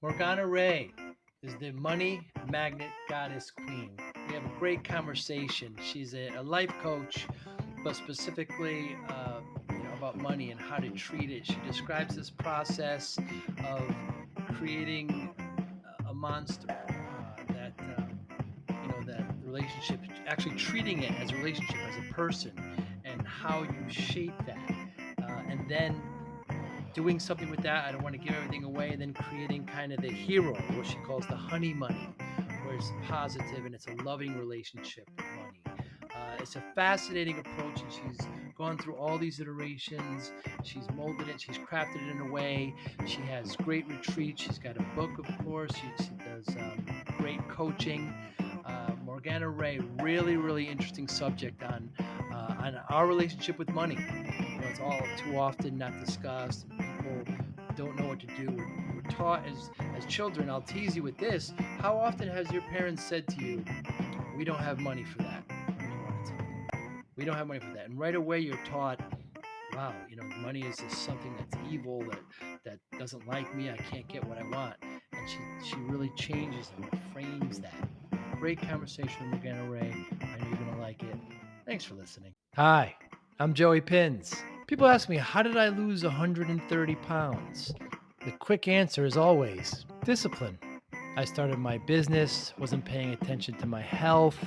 Morgana Rae is the money magnet goddess queen. We have a great conversation. She's a life coach, but specifically, about money and how to treat it. She describes this process of creating a monster that relationship, actually treating it as a relationship, as a person, and how you shape that, and then doing something with that. I don't want to give everything away, and then creating kind of the hero, what she calls the honey money, where it's positive and it's a loving relationship with money. It's a fascinating approach, and she's gone through all these iterations. She's molded it, she's crafted it in a way. She has great retreats. She's got a book, of course. She does great coaching. Morgana Rae, really, really interesting subject on our relationship with money. It's all too often not discussed, and people don't know what to do. We're taught as children. I'll tease you with this. How often has your parents said to you, "We don't have money for that"? When you wanted something, we don't have money for that, and right away you're taught, "Wow, money is just something that's evil, that doesn't like me. I can't get what I want." And she really changes and frames that. Great conversation with Morgana Rae. I know you're gonna like it. Thanks for listening. Hi, I'm Joey Pinz. People ask me, how did I lose 130 pounds? The quick answer is always discipline. I started my business, wasn't paying attention to my health,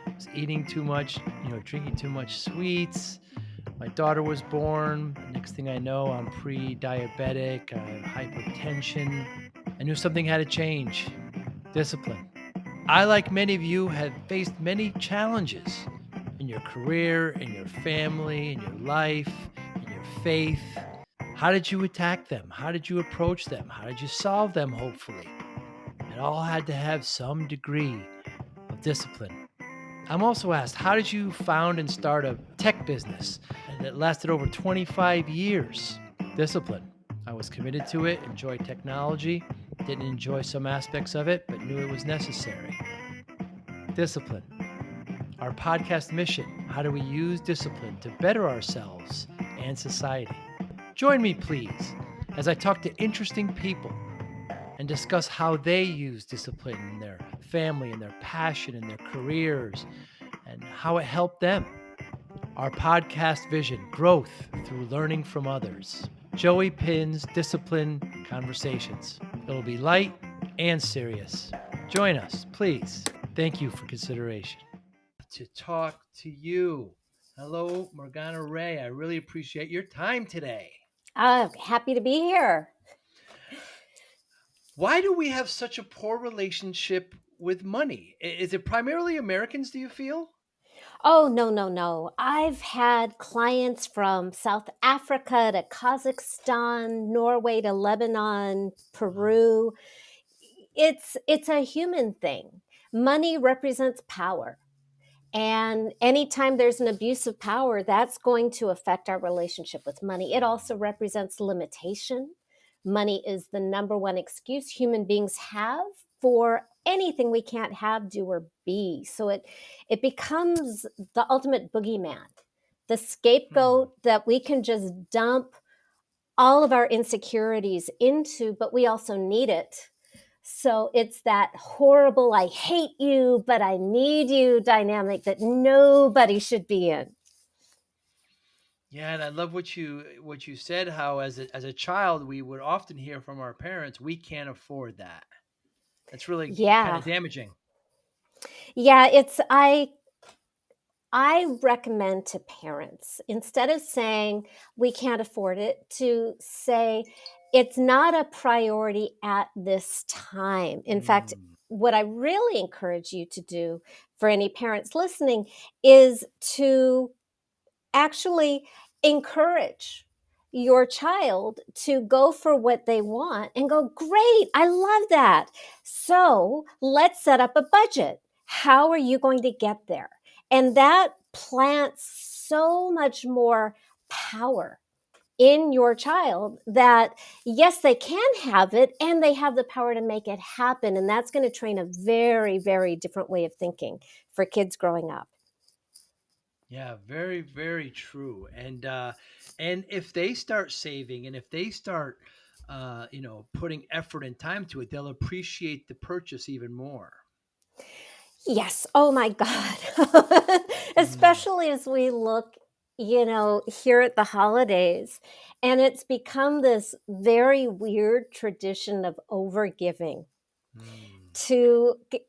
was eating too much, drinking too much sweets. My daughter was born. Next thing I know, I'm pre-diabetic, I have hypertension. I knew something had to change. Discipline. I, like many of you, have faced many challenges in your career, in your family, in your life, in your faith. How did you attack them? How did you approach them? How did you solve them, hopefully? It all had to have some degree of discipline. I'm also asked, how did you found and start a tech business that lasted over 25 years? Discipline. I was committed to it, enjoyed technology, didn't enjoy some aspects of it, but knew it was necessary. Discipline. Our podcast mission: how do we use discipline to better ourselves and society? Join me, please, as I talk to interesting people and discuss how they use discipline in their family, in their passion, in their careers, and how it helped them. Our podcast vision: growth through learning from others. Joey Pinz Discipline Conversations. It'll be light and serious. Join us, please. Thank you for consideration. To talk to you. Hello, Morgana Rae. I really appreciate your time today. Happy to be here. Why do we have such a poor relationship with money? Is it primarily Americans, do you feel? Oh, no, no, no. I've had clients from South Africa to Kazakhstan, Norway to Lebanon, Wow. Peru. It's a human thing. Money represents power. And anytime there's an abuse of power, that's going to affect our relationship with money. It also represents limitation. Money is the number one excuse human beings have for anything we can't have, do, or be. So it becomes the ultimate boogeyman, the Hmm. scapegoat that we can just dump all of our insecurities into, but we also need it. So it's that horrible, I hate you, but I need you dynamic that nobody should be in. Yeah, and I love what you said. How as a child we would often hear from our parents, "We can't afford that." That's really kind Yeah. of damaging. Yeah, I recommend to parents, instead of saying we can't afford it, to say it's not a priority at this time. In fact, Mm. what I really encourage you to do, for any parents listening, is to actually encourage your child to go for what they want and go, great, I love that. So let's set up a budget. How are you going to get there? And that plants so much more power in your child that, yes, they can have it and they have the power to make it happen. And that's going to train a very, very different way of thinking for kids growing up. Yeah, very, very true. And if they start saving, and if they start putting effort and time to it, they'll appreciate the purchase even more. Yes. Oh my God. Mm, Especially as we look, here at the holidays. And it's become this very weird tradition of overgiving. mm,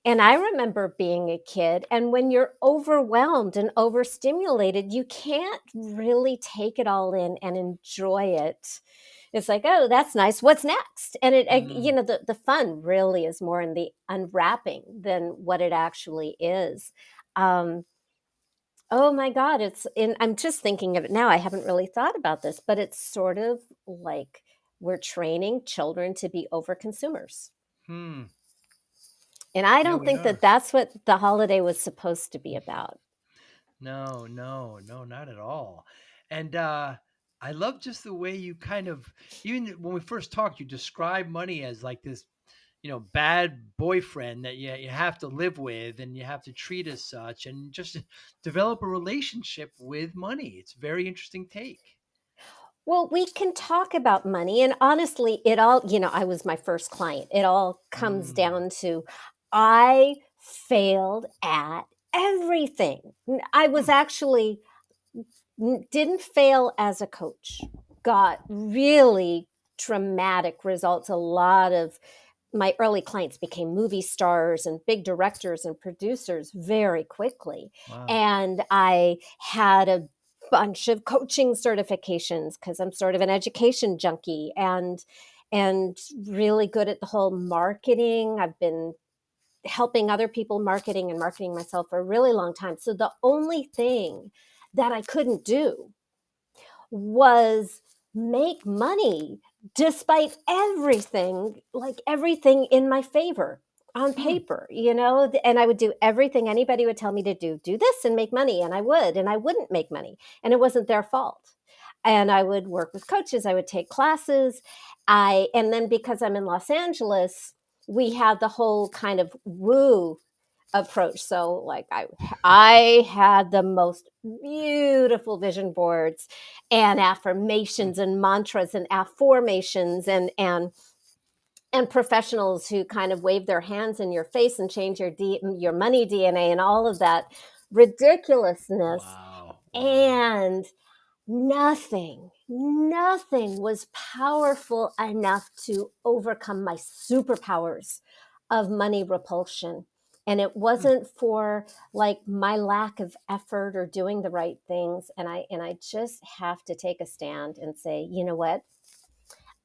And I remember being a kid, and when you're overwhelmed and overstimulated, you can't really take it all in and enjoy it. It's like, oh, that's nice. What's next? And mm, the fun really is more in the unwrapping than what it actually is. Um, oh my God, I'm just thinking of it now. I haven't really thought about this, but it's sort of like we're training children to be overconsumers. hmm. And I Yeah, don't we think that are. that's what the holiday was supposed to be about. No, no, no, not at all. And I love just the way you kind of, even when we first talked, you describe money as like this, bad boyfriend that you have to live with and you have to treat as such and just develop a relationship with money. It's a very interesting take. Well, we can talk about money, and honestly, I was my first client. It all comes Mm, down to I failed at everything. I was hmm, actually didn't fail as a coach. Got really dramatic results. A lot of my early clients became movie stars and big directors and producers very quickly. wow. And I had a bunch of coaching certifications because I'm sort of an education junkie and really good at the whole marketing. I've been helping other people marketing and marketing myself for a really long time. So the only thing that I couldn't do was make money despite everything, like everything in my favor on Hmm. paper, and I would do everything anybody would tell me to do this and make money. And I wouldn't make money. And it wasn't their fault. And I would work with coaches, I would take classes. And then because I'm in Los Angeles, we had the whole kind of woo approach. So like I had the most beautiful vision boards and Hmm. affirmations and mantras and affirmations and professionals who kind of wave their hands in your face and change your money DNA and all of that ridiculousness. Wow. Wow. And nothing was powerful enough to overcome my superpowers of money repulsion. And it Hmm. wasn't for like my lack of effort or doing the right things. And I just have to take a stand and say, you know what?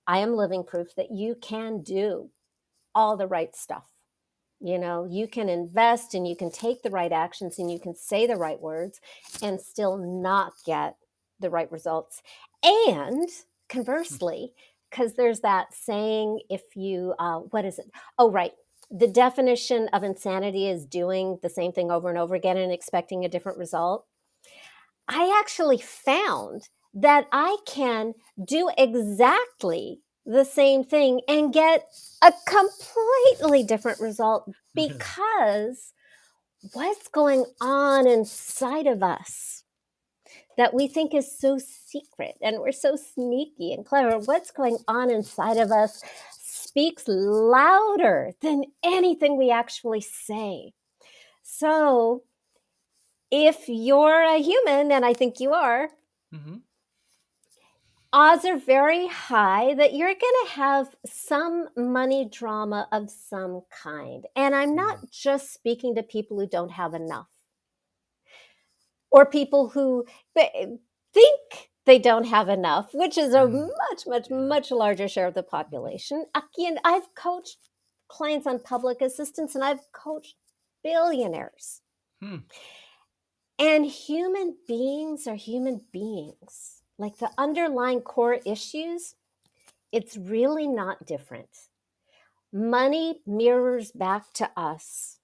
I am living proof that you can do all the right stuff. You can invest and you can take the right actions and you can say the right words and still not get the right results. And Hmm. conversely, because there's that saying, if you, what is it? Oh, right. The definition of insanity is doing the same thing over and over again and expecting a different result. I actually found that I can do exactly the same thing and get a completely different result Really? because what's going on inside of us that we think is so secret and we're so sneaky and clever, what's going on inside of us speaks louder than anything we actually say. So, if you're a human, and I think you are, Hmm. odds are very high that you're going to have some money drama of some kind. And I'm not Hmm. just speaking to people who don't have enough or people who think they don't have enough, which is a Hmm. much, much, Yeah. much larger share of the population. Again, I've coached clients on public assistance and I've coached billionaires. Hmm. And human beings are human beings. Like the underlying core issues, it's really not different. Money mirrors back to us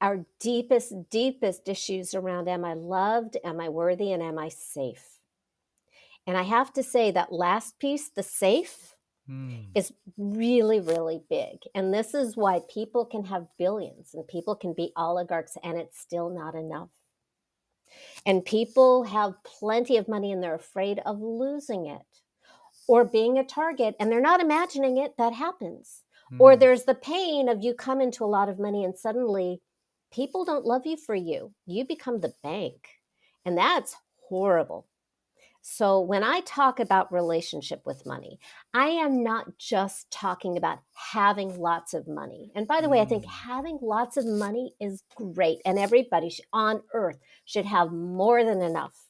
our deepest issues around am I loved, am I worthy, and am I safe? And I have to say that last piece, the safe, Hmm. is really, really big. And this is why people can have billions and people can be oligarchs and it's still not enough. And people have plenty of money and they're afraid of losing it. or being a target, and they're not imagining it, that happens. Or Mm. there's the pain of you come into a lot of money and suddenly people don't love you for you. You become the bank. And that's horrible. So when I talk about relationship with money, I am not just talking about having lots of money. And by the way, I think Mm. having lots of money is great, and everybody on earth should have more than enough.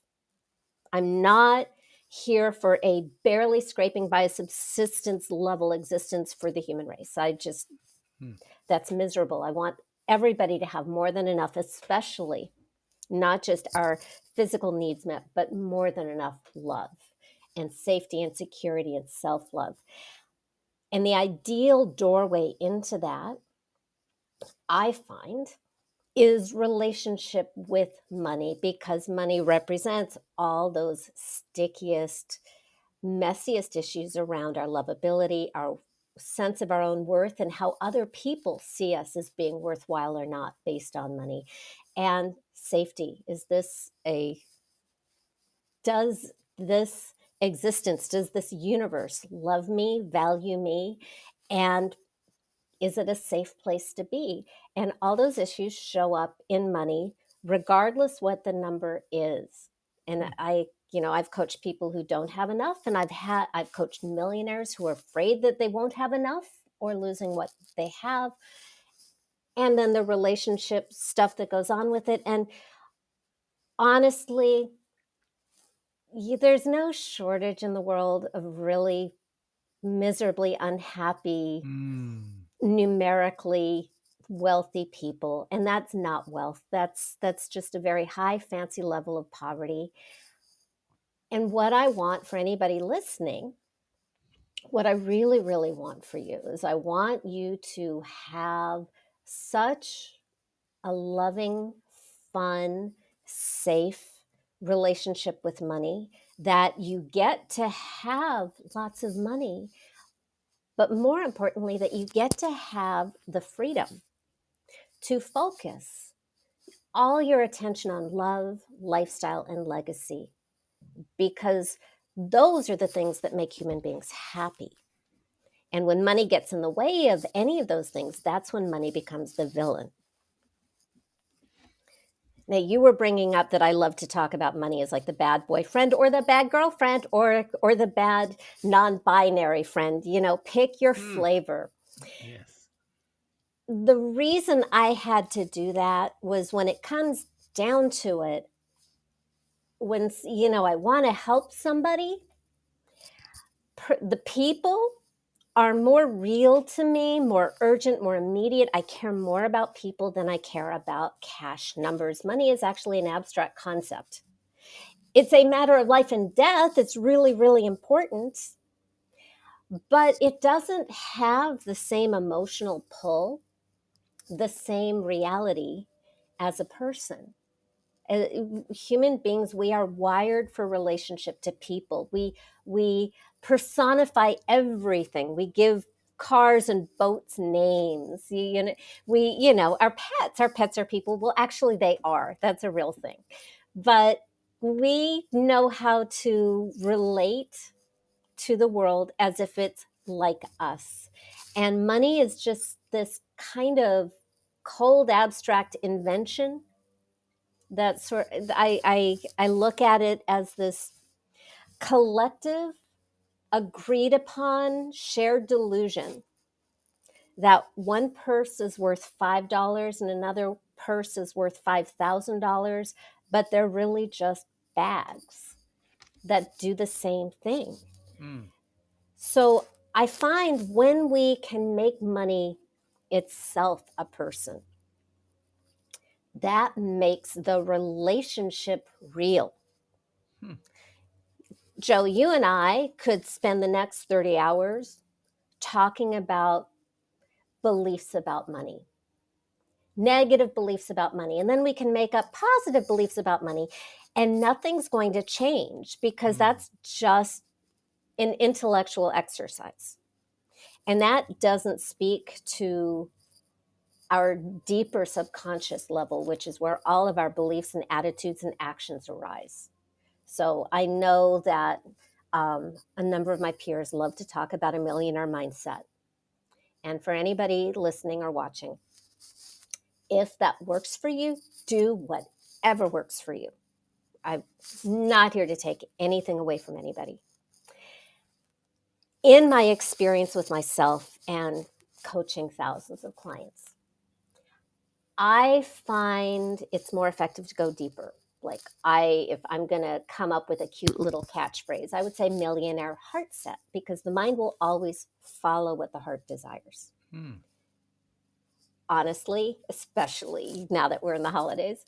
I'm not here for a barely scraping by subsistence level existence for the human race. Mm. That's miserable. I want everybody to have more than enough, especially not just our physical needs met, but more than enough love and safety and security and self love. And the ideal doorway into that, I find, is relationship with money, because money represents all those stickiest, messiest issues around our lovability, our sense of our own worth, and how other people see us as being worthwhile or not based on money. And safety. Does this existence, does this universe love me, value me? And is it a safe place to be? And all those issues show up in money, regardless what the number is. And Mm. I've coached people who don't have enough, and I've coached millionaires who are afraid that they won't have enough or losing what they have. And then the relationship stuff that goes on with it. And honestly, there's no shortage in the world of really miserably unhappy, Mm. numerically wealthy people, and that's not wealth. That's just a very high fancy level of poverty. And what I want for anybody listening, what I really really want for you, is I want you to have such a loving, fun, safe relationship with money that you get to have lots of money, but more importantly, that you get to have the freedom to focus all your attention on love, lifestyle, and legacy, because those are the things that make human beings happy. And when money gets in the way of any of those things, that's when money becomes the villain. Now, you were bringing up that I love to talk about money as like the bad boyfriend or the bad girlfriend or the bad non-binary friend. Pick your Mm. flavor. Yes. The reason I had to do that was, when it comes down to it, when I want to help somebody, the people are more real to me, more urgent, more immediate. I care more about people than I care about cash numbers. Money is actually an abstract concept. It's a matter of life and death. It's really, really important, but it doesn't have the same emotional pull, the same reality as a person. uh, Human beings, we are wired for relationship to people. We personify everything. We give cars and boats names. Our pets are people. Well, actually they are. That's a real thing. But we know how to relate to the world as if it's like us. And money is just this kind of cold abstract invention that sort I look at it as this collective, agreed upon, shared delusion that one purse is worth $5 and another purse is worth $5,000, but they're really just bags that do the same thing. Mm. So I find when we can make money itself a person, that makes the relationship real. Hmm. Joe, you and I could spend the next 30 hours talking about beliefs about money, negative beliefs about money, and then we can make up positive beliefs about money, and nothing's going to change, because Mm. that's just an intellectual exercise. And that doesn't speak to our deeper subconscious level, which is where all of our beliefs and attitudes and actions arise. So I know that A number of my peers love to talk about a millionaire mindset. And for anybody listening or watching, if that works for you, do whatever works for you. I'm not here to take anything away from anybody. In my experience with myself and coaching thousands of clients, I find it's more effective to go deeper. Like if I'm going to come up with a cute little catchphrase, I would say millionaire heart set, because the mind will always follow what the heart desires. Honestly, especially now that we're in the holidays,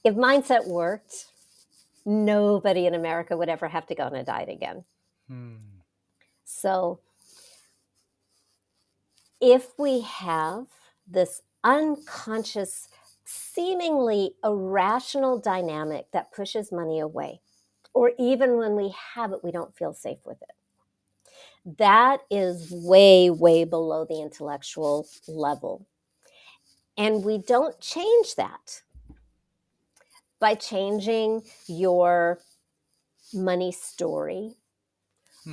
if mindset worked, nobody in America would ever have to go on a diet again. So if we have this unconscious, seemingly irrational dynamic that pushes money away, or even when we have it, we don't feel safe with it, that is way, way below the intellectual level. And we don't change that by changing your money story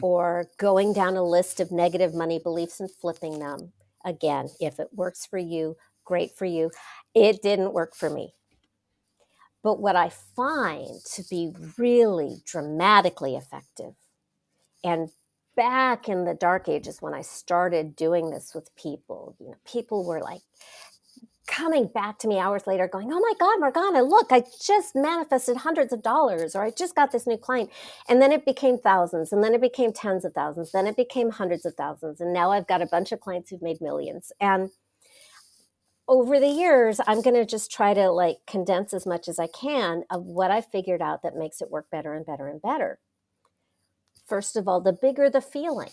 or going down a list of negative money beliefs and flipping them. Again, if it works for you, great for you. It didn't work for me. But what I find to be really dramatically effective, and back in the dark ages when I started doing this with people, people were like coming back to me hours later going, oh my God, Morgana, look, I just manifested hundreds of dollars, or I just got this new client. And then it became thousands, and then it became tens of thousands, then it became hundreds of thousands. And now I've got a bunch of clients who've made millions. And over the years, I'm going to just try to condense as much as I can of what I figured out that makes it work better and better and better. First of all, the bigger the feeling,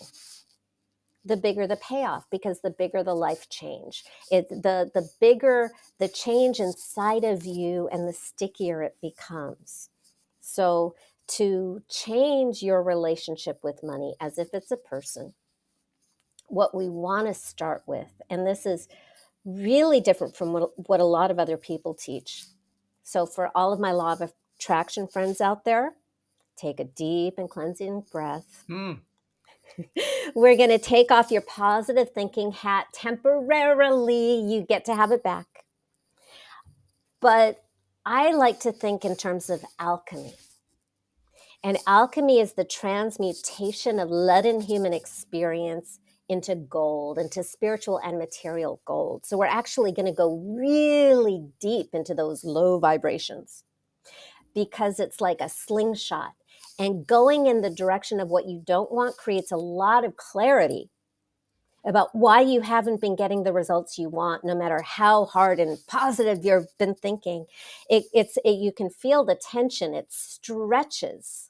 the bigger the payoff, because the bigger the life change. The bigger the change inside of you and the stickier it becomes. So to change your relationship with money as if it's a person, what we want to start with, and this is really different from what a lot of other people teach. So for all of my law of attraction friends out there, take a deep and cleansing breath. We're going to take off your positive thinking hat temporarily. You get to have it back. But I like to think in terms of alchemy. And alchemy is the transmutation of leaden human experience into gold, into spiritual and material gold. So we're actually going to go really deep into those low vibrations, because it's like a slingshot. And going in the direction of what you don't want creates a lot of clarity about why you haven't been getting the results you want, no matter how hard and positive you've been thinking. You can feel the tension. It stretches,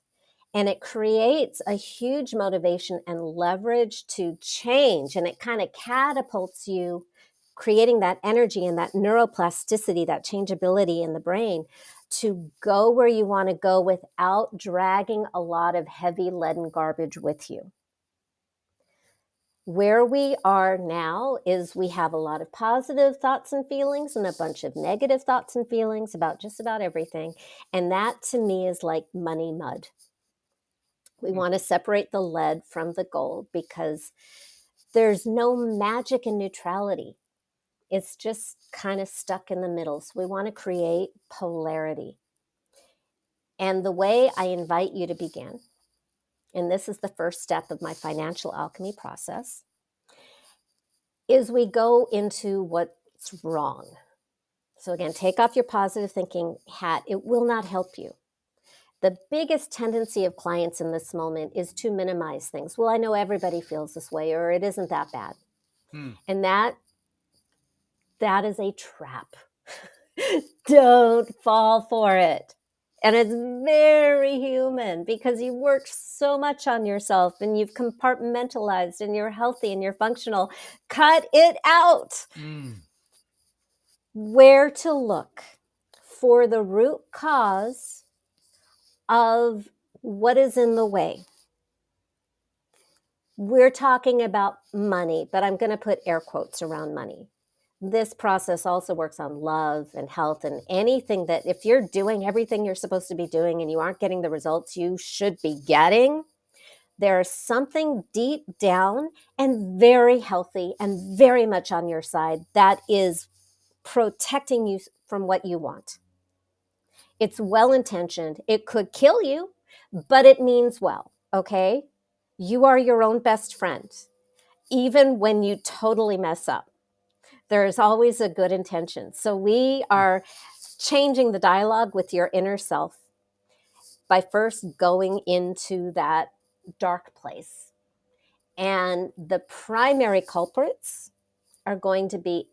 and it creates a huge motivation and leverage to change. And it kind of catapults you, creating that energy and that neuroplasticity, that changeability in the brain, to go where you want to go without dragging a lot of heavy leaden garbage with you. Where we are now is we have a lot of positive thoughts and feelings and a bunch of negative thoughts and feelings about just about everything. And that to me is like money mud. We want to separate the lead from the gold, because there's no magic in neutrality. It's just kind of stuck in the middle. So we want to create polarity. And the way I invite you to begin, and this is the first step of my financial alchemy process, is we go into what's wrong. So again, take off your positive thinking hat. It will not help you. The biggest tendency of clients in this moment is to minimize things. Well, I know everybody feels this way, or it isn't that bad. And that is a trap. Don't fall for it. And it's very human, because you worked so much on yourself and you've compartmentalized and you're healthy and you're functional. Cut it out. Where to look for the root cause of what is in the way. We're talking about money, but I'm going to put air quotes around money. This process also works on love and health and anything that if you're doing everything you're supposed to be doing and you aren't getting the results you should be getting, there's something deep down and very healthy and very much on your side that is protecting you from what you want. It's well-intentioned. It could kill you, but it means well, okay? You are your own best friend, even when you totally mess up. There's always a good intention. So we are changing the dialogue with your inner self by first going into that dark place. And the primary culprits are going to be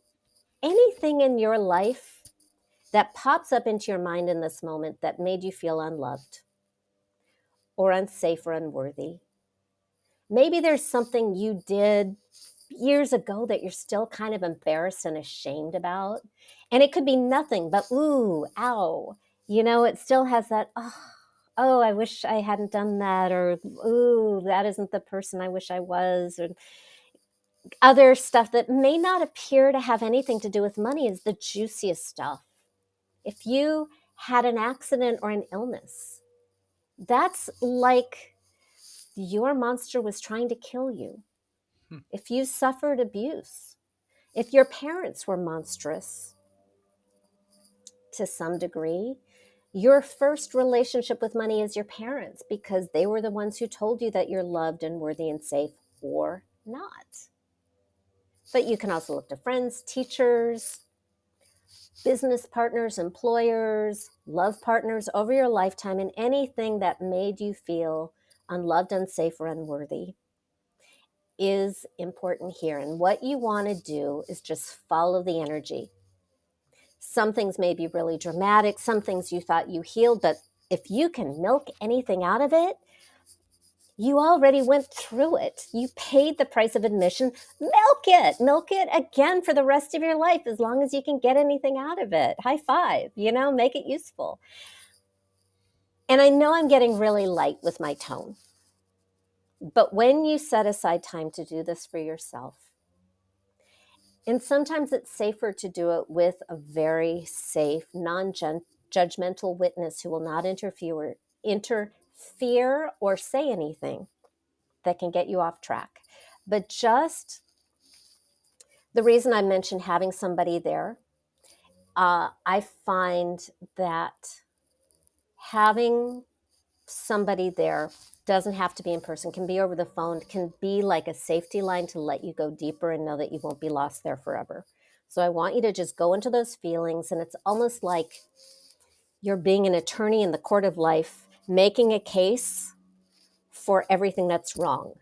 anything in your life that pops up into your mind in this moment that made you feel unloved or unsafe or unworthy. Maybe there's something you did years ago that you're still kind of embarrassed and ashamed about. And it could be nothing but, ooh, ow. You know, it still has that, oh, I wish I hadn't done that, or, ooh, that isn't the person I wish I was, or other stuff that may not appear to have anything to do with money is the juiciest stuff. If you had an accident or an illness, that's like your monster was trying to kill you. Hmm. If you suffered abuse, if your parents were monstrous to some degree, your first relationship with money is your parents because they were the ones who told you that you're loved and worthy and safe or not. But you can also look to friends, teachers, business partners, employers, love partners over your lifetime, and anything that made you feel unloved, unsafe, or unworthy is important here. And what you want to do is just follow the energy. Some things may be really dramatic, some things you thought you healed, but if you can milk anything out of it, you already went through it. You paid the price of admission. Milk it again for the rest of your life, as long as you can get anything out of it. High five, make it useful. And I know I'm getting really light with my tone, but when you set aside time to do this for yourself, and sometimes it's safer to do it with a very safe, non-judgmental witness who will not interfere or say anything that can get you off track. But just the reason I mentioned having somebody there, I find that having somebody there doesn't have to be in person, can be over the phone, can be like a safety line to let you go deeper and know that you won't be lost there forever. So I want you to just go into those feelings, and it's almost like you're being an attorney in the court of life, making a case for everything that's wrong.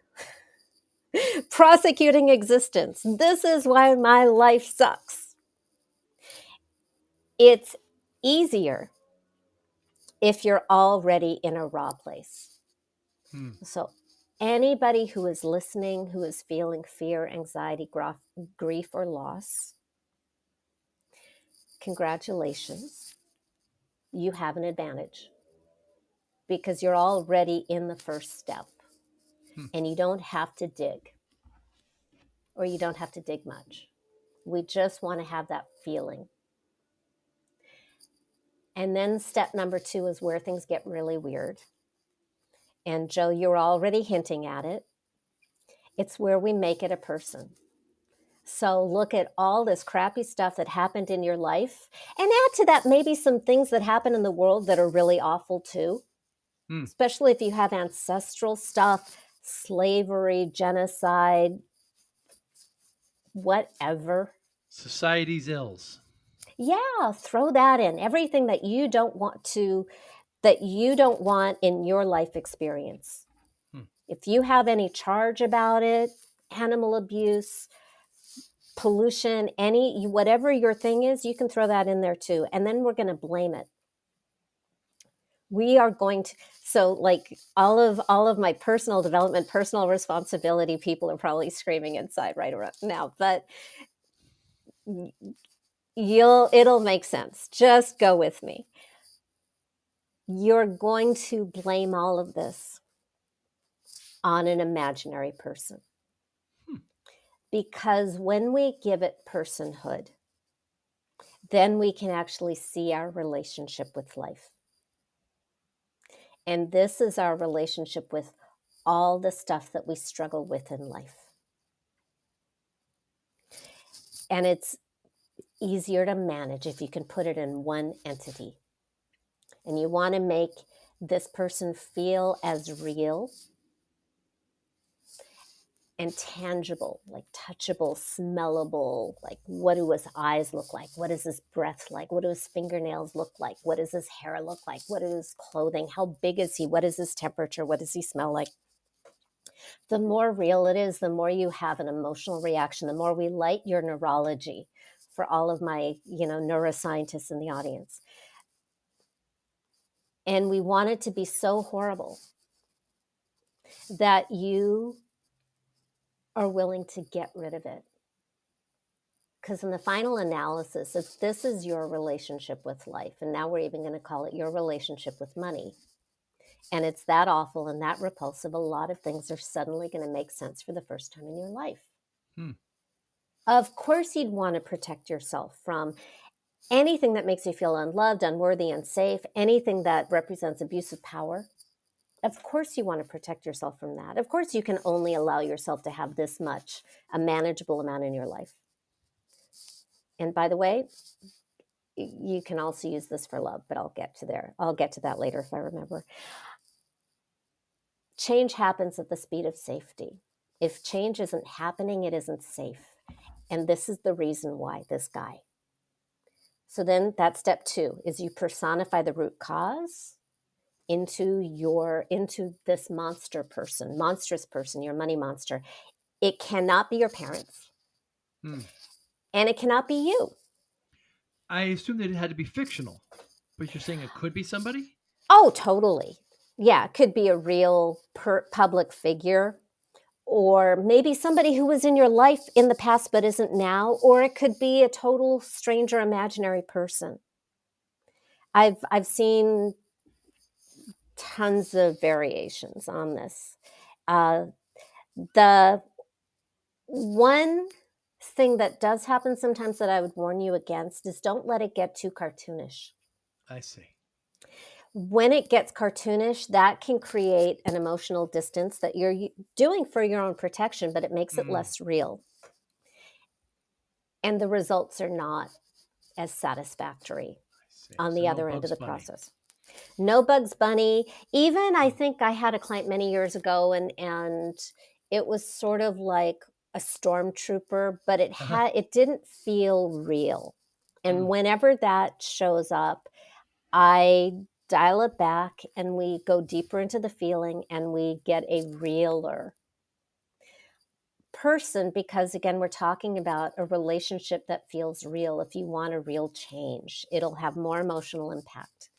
Prosecuting existence. This is why my life sucks. It's easier if you're already in a raw place. So anybody who is listening, who is feeling fear, anxiety, grief, or loss, congratulations. You have an advantage because you're already in the first step, and you don't have to dig, or you don't have to dig much. We just want to have that feeling. And then step number 2 is where things get really weird. And Joe, you're already hinting at it. It's where we make it a person. So look at all this crappy stuff that happened in your life, and add to that maybe some things that happen in the world that are really awful too, especially if you have ancestral stuff, slavery, genocide, whatever. Society's ills. Yeah, throw that in. Everything that you don't want in your life experience. If you have any charge about it, animal abuse, pollution, whatever your thing is, you can throw that in there too. And then we're going to blame it. We are going to, so like all of my personal development, personal responsibility, people are probably screaming inside right around now, but it'll make sense. Just go with me. You're going to blame all of this on an imaginary person. Because when we give it personhood, then we can actually see our relationship with life. And this is our relationship with all the stuff that we struggle with in life. And it's easier to manage if you can put it in one entity. And you want to make this person feel as real and tangible, like touchable, smellable, like what do his eyes look like? What is his breath like? What do his fingernails look like? What does his hair look like? What is his clothing? How big is he? What is his temperature? What does he smell like? The more real it is, the more you have an emotional reaction, the more we light your neurology for all of my, neuroscientists in the audience. And we want it to be so horrible that you are willing to get rid of it. Because in the final analysis, if this is your relationship with life, and now we're even going to call it your relationship with money, and it's that awful and that repulsive, a lot of things are suddenly going to make sense for the first time in your life. Of course, you'd want to protect yourself from anything that makes you feel unloved, unworthy, unsafe, anything that represents abuse of power. Of course, you want to protect yourself from that. Of course, you can only allow yourself to have this much, a manageable amount in your life. And by the way, you can also use this for love, but I'll get to that later if I remember. Change happens at the speed of safety. If change isn't happening, it isn't safe. And this is the reason why this guy. So then that's step 2 is you personify the root cause into this monstrous person, your money monster. It cannot be your parents. And it cannot be you. I assumed that it had to be fictional, but you're saying it could be somebody? Oh, totally. Yeah, it could be a real public figure, or maybe somebody who was in your life in the past but isn't now, or it could be a total stranger, imaginary person. I've seen tons of variations on this. The one thing that does happen sometimes that I would warn you against is don't let it get too cartoonish. I see. When it gets cartoonish, that can create an emotional distance that you're doing for your own protection, but it makes it less real. And the results are not as satisfactory on the other end of the process. No Bugs Bunny. Even I think I had a client many years ago, and it was sort of like a stormtrooper, but it didn't feel real. And whenever that shows up, I dial it back and we go deeper into the feeling and we get a realer person, because again, we're talking about a relationship that feels real. If you want a real change, it'll have more emotional impact.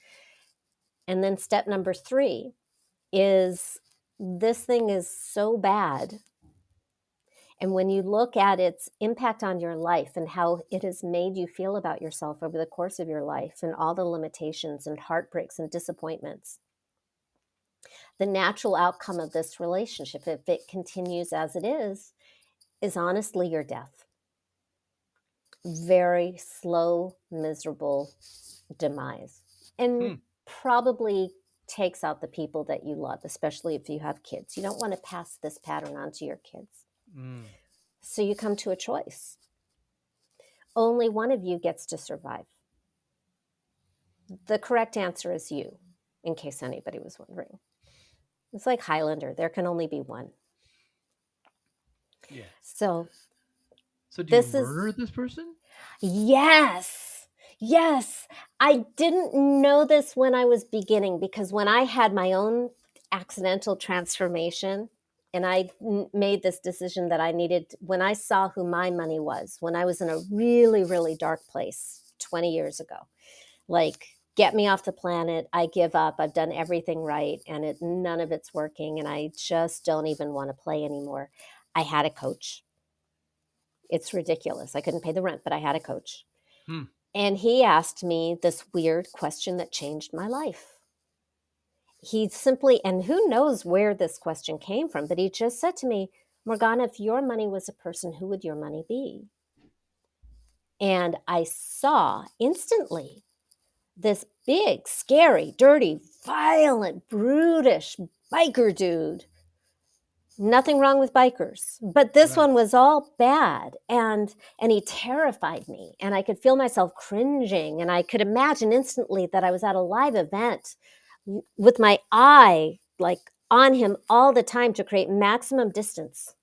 And then step number 3 is this thing is so bad. And when you look at its impact on your life and how it has made you feel about yourself over the course of your life and all the limitations and heartbreaks and disappointments, the natural outcome of this relationship, if it continues as it is honestly your death. Very slow, miserable demise. And probably takes out the people that you love, especially if you have kids. You don't want to pass this pattern on to your kids. So you come to a choice. Only one of you gets to survive. The correct answer is you, in case anybody was wondering. It's like Highlander. There can only be one. Yeah. So do you murder this person? Yes. I didn't know this when I was beginning, because when I had my own accidental transformation and I made this decision that I needed, when I saw who my money was, when I was in a really, really dark place 20 years ago, like, get me off the planet, I give up, I've done everything right, and none of it's working, and I just don't even want to play anymore. I had a coach. It's ridiculous. I couldn't pay the rent, but I had a coach. And he asked me this weird question that changed my life. He simply, and who knows where this question came from, but he just said to me, Morgana, if your money was a person, who would your money be? And I saw instantly this big, scary, dirty, violent, brutish biker dude. Nothing wrong with bikers, but this Right. one was all bad, and he terrified me, and I could feel myself cringing, and I could imagine instantly that I was at a live event with my eye like on him all the time to create maximum distance.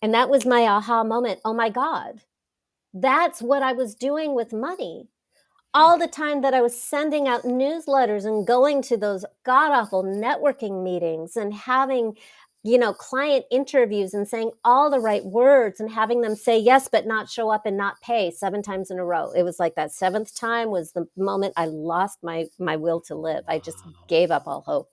And that was my aha moment. Oh my God, that's what I was doing with money Hmm. all the time, that I was sending out newsletters and going to those god awful networking meetings and having, client interviews and saying all the right words and having them say yes, but not show up and not pay 7 times in a row. It was like that seventh time was the moment I lost my will to live. I just Wow. gave up all hope.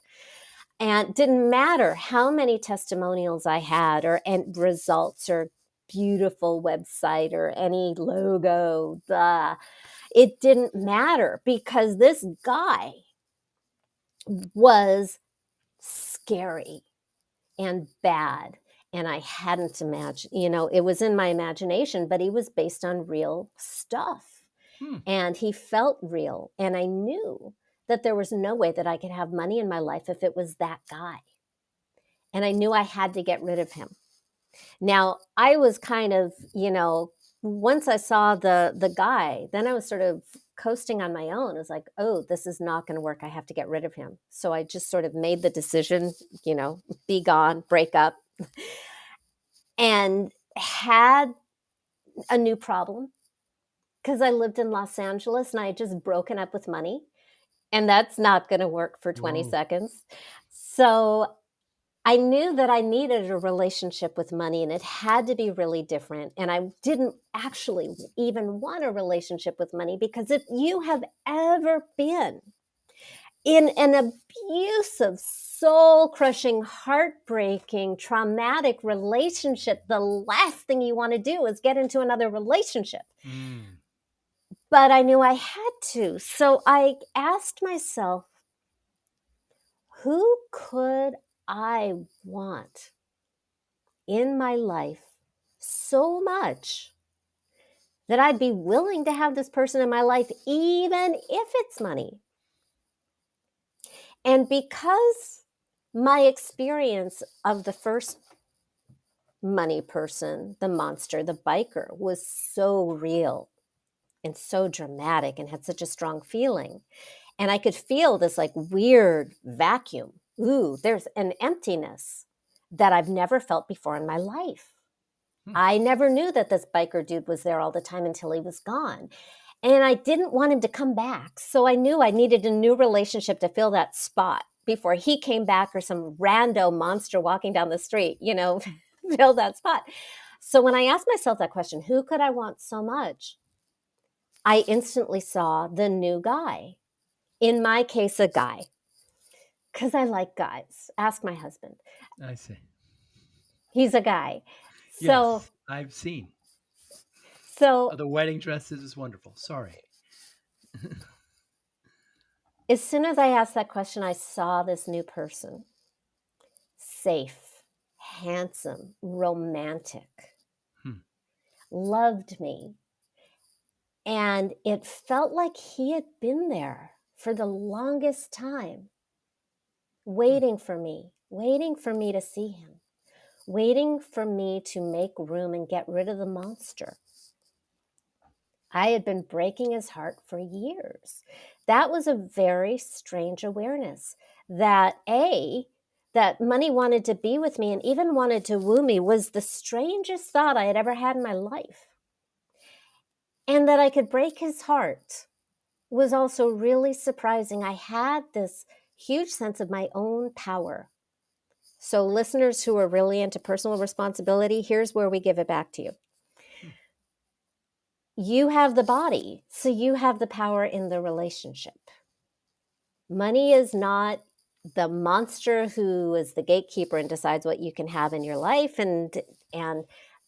And didn't matter how many testimonials I had or end results or beautiful website or any logo, it didn't matter because this guy was scary and bad. And I hadn't imagined, it was in my imagination, but he was based on real stuff. Hmm. And he felt real. And I knew that there was no way that I could have money in my life if it was that guy. And I knew I had to get rid of him. Now, I was kind of, once I saw the guy, then I was sort of coasting on my own. I was like, oh, this is not going to work. I have to get rid of him. So I just sort of made the decision, be gone, break up, and had a new problem because I lived in Los Angeles and I had just broken up with money. And that's not going to work for 20 Whoa. seconds. So I knew that I needed a relationship with money and it had to be really different. And I didn't actually even want a relationship with money because if you have ever been in an abusive, soul crushing, heartbreaking, traumatic relationship, the last thing you want to do is get into another relationship. Mm. But I knew I had to. So I asked myself, who could I want in my life so much that I'd be willing to have this person in my life, even if it's money? And because my experience of the first money person, the monster, the biker, was so real and so dramatic and had such a strong feeling, and I could feel this like weird vacuum. Ooh, there's an emptiness that I've never felt before in my life. Hmm. I never knew that this biker dude was there all the time until he was gone. And I didn't want him to come back. So I knew I needed a new relationship to fill that spot before he came back or some rando monster walking down the street, fill that spot. So when I asked myself that question, who could I want so much? I instantly saw the new guy. In my case, a guy, because I like guys. Ask my husband. I see. He's a guy. So, Yes, I've seen. so The wedding dresses is wonderful. Sorry. as soon as I asked that question, I saw this new person. Safe, handsome, romantic, Hmm. loved me. And it felt like he had been there for the longest time, Hmm. waiting for me to see him, waiting for me to make room and get rid of the monster. I had been breaking his heart for years. That was a very strange awareness that that money wanted to be with me and even wanted to woo me was the strangest thought I had ever had in my life. And that I could break his heart was also really surprising. I had this huge sense of my own power. So, listeners who are really into personal responsibility, here's where we give it back to you. Hmm. You have the body, so you have the power in the relationship. Money is not the monster who is the gatekeeper and decides what you can have in your life. And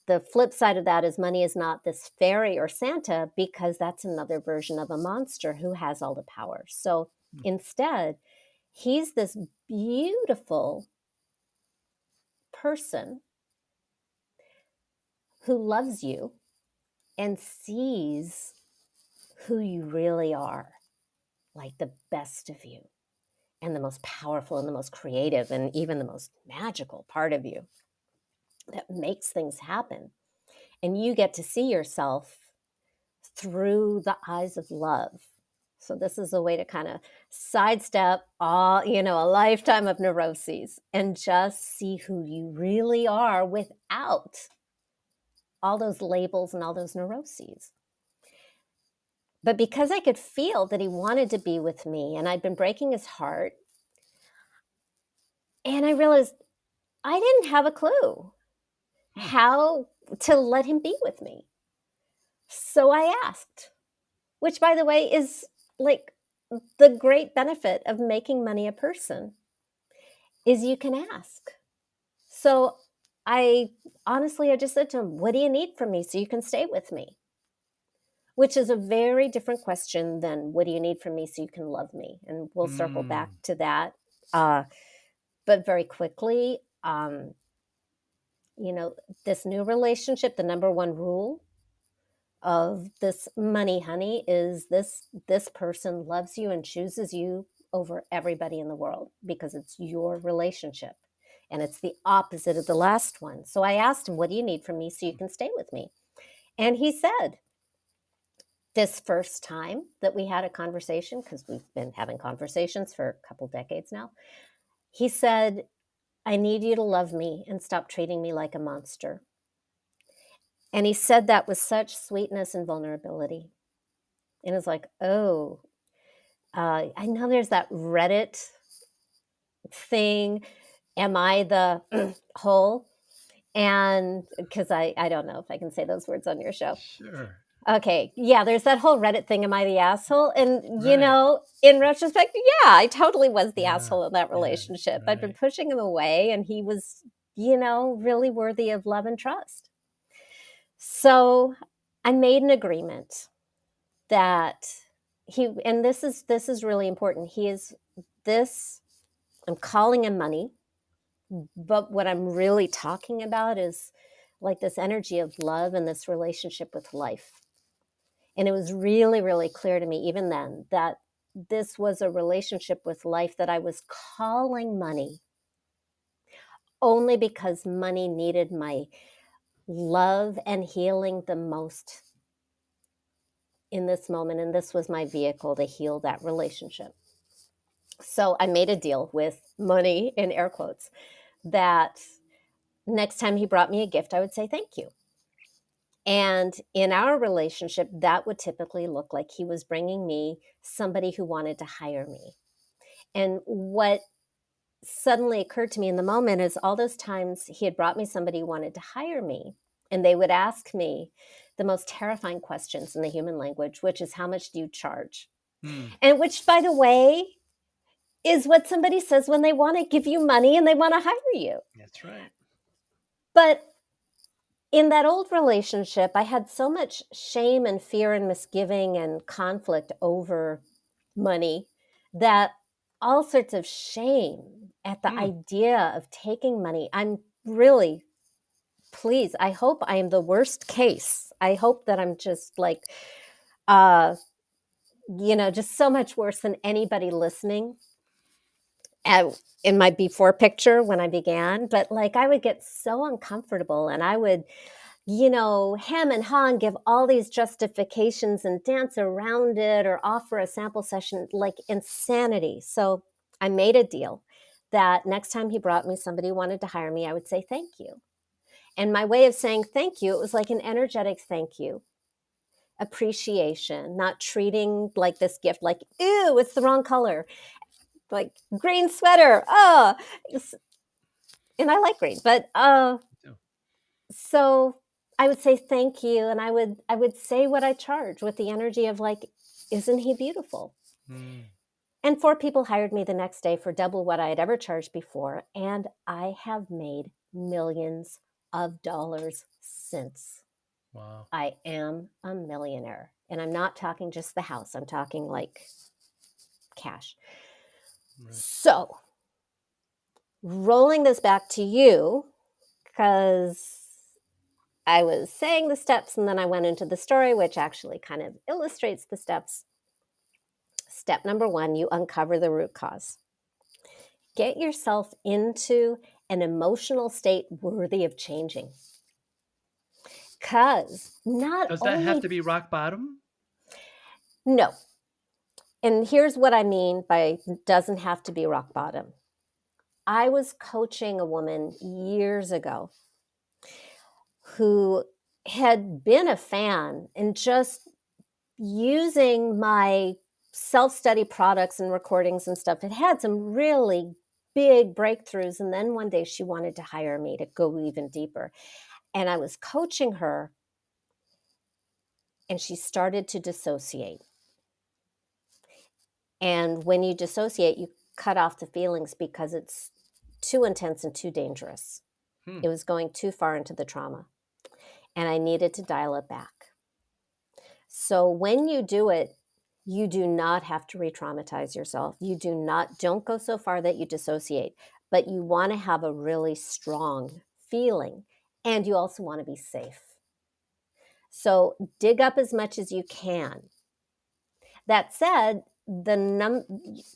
the flip side of that is money is not this fairy or Santa, because that's another version of a monster who has all the power. So Hmm. instead, he's this beautiful person who loves you and sees who you really are, like the best of you, and the most powerful and the most creative and even the most magical part of you that makes things happen. And you get to see yourself through the eyes of love. So this is a way to kind of sidestep all, a lifetime of neuroses and just see who you really are without all those labels and all those neuroses. But because I could feel that he wanted to be with me and I'd been breaking his heart, and I realized I didn't have a clue how to let him be with me. So I asked, which, by the way, is like the great benefit of making money a person, is you can ask. So I just said to him, what do you need from me so you can stay with me? Which is a very different question than what do you need from me so you can love me? And we'll circle back to that. But very quickly, this new relationship, the number one rule of this money honey is this person loves you and chooses you over everybody in the world because it's your relationship, and it's the opposite of the last one. So I asked him, what do you need from me so you can stay with me? And he said, this first time that we had a conversation, because we've been having conversations for a couple decades now, he said, I need you to love me and stop treating me like a monster. And he said that with such sweetness and vulnerability. And it's like, oh, I know there's that Reddit thing. Am I the hole? And because I don't know if I can say those words on your show. Sure. Okay. Yeah, there's that whole Reddit thing. Am I the asshole? And, Right. in retrospect, yeah, I totally was the Yeah. asshole in that Yeah. relationship. I'd been Right. pushing him away, and he was, really worthy of love and trust. So I made an agreement that and this is really important. I'm calling him money, but what I'm really talking about is like this energy of love and this relationship with life. And it was really, really clear to me even then that this was a relationship with life that I was calling money only because money needed my love and healing the most in this moment. And this was my vehicle to heal that relationship. So I made a deal with money, in air quotes, that next time he brought me a gift, I would say thank you. And in our relationship, that would typically look like he was bringing me somebody who wanted to hire me. And what suddenly occurred to me in the moment is all those times he had brought me somebody who wanted to hire me, and they would ask me the most terrifying questions in the human language, which is, how much do you charge? And which, by the way, is what somebody says when they want to give you money and they want to hire you. That's right. But in that old relationship, I had so much shame and fear and misgiving and conflict over money that all sorts of shame at the idea of taking money. I'm really, please, I hope I am the worst case. I hope that I'm just like, just so much worse than anybody listening in my before picture when I began. But like, I would get so uncomfortable, and I would, hem and haw and give all these justifications and dance around it or offer a sample session, like insanity. So I made a deal that next time he brought me somebody who wanted to hire me, I would say thank you. And my way of saying thank you, it was like an energetic thank you, appreciation, not treating like this gift like, ew, it's the wrong color, like green sweater. Oh, and I like green, but so I would say thank you, and I would say what I charge with the energy of like, isn't he beautiful? And 4 people hired me the next day for double what I had ever charged before, and I have made millions of dollars since. Wow. I am a millionaire, and I'm not talking just the house. I'm talking like cash. Right. So, rolling this back to you, because I was saying the steps and then I went into the story, which actually kind of illustrates the steps. Step number 1, you uncover the root cause. Get yourself into an emotional state worthy of changing. Because not Does that have only, to be rock bottom? no. And here's what I mean by doesn't have to be rock bottom. I was coaching a woman years ago who had been a fan and just using my self-study products and recordings and stuff. It had some really big breakthroughs. And then one day she wanted to hire me to go even deeper. And I was coaching her and she started to dissociate. And when you dissociate, you cut off the feelings because it's too intense and too dangerous. It was going too far into the trauma. And I needed to dial it back. So when you do it, you do not have to re-traumatize yourself. Don't go so far that you dissociate, but you want to have a really strong feeling and you also want to be safe. So dig up as much as you can. That said,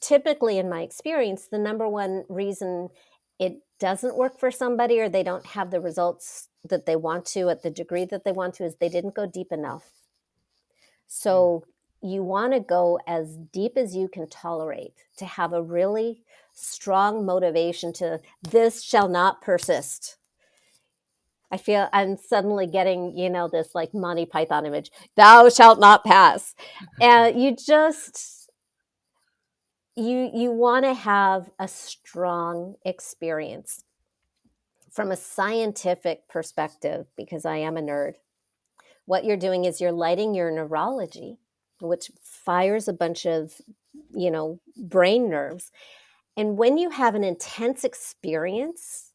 typically in my experience, the number one reason it doesn't work for somebody or they don't have the results that they want to at the degree that they want to is they didn't go deep enough. So you want to go as deep as you can tolerate to have a really strong motivation to this shall not persist. I feel I'm suddenly getting, this like Monty Python image, thou shalt not pass. And you want to have a strong experience from a scientific perspective, because I am a nerd. What you're doing is you're lighting your neurology, which fires a bunch of, brain nerves. And when you have an intense experience,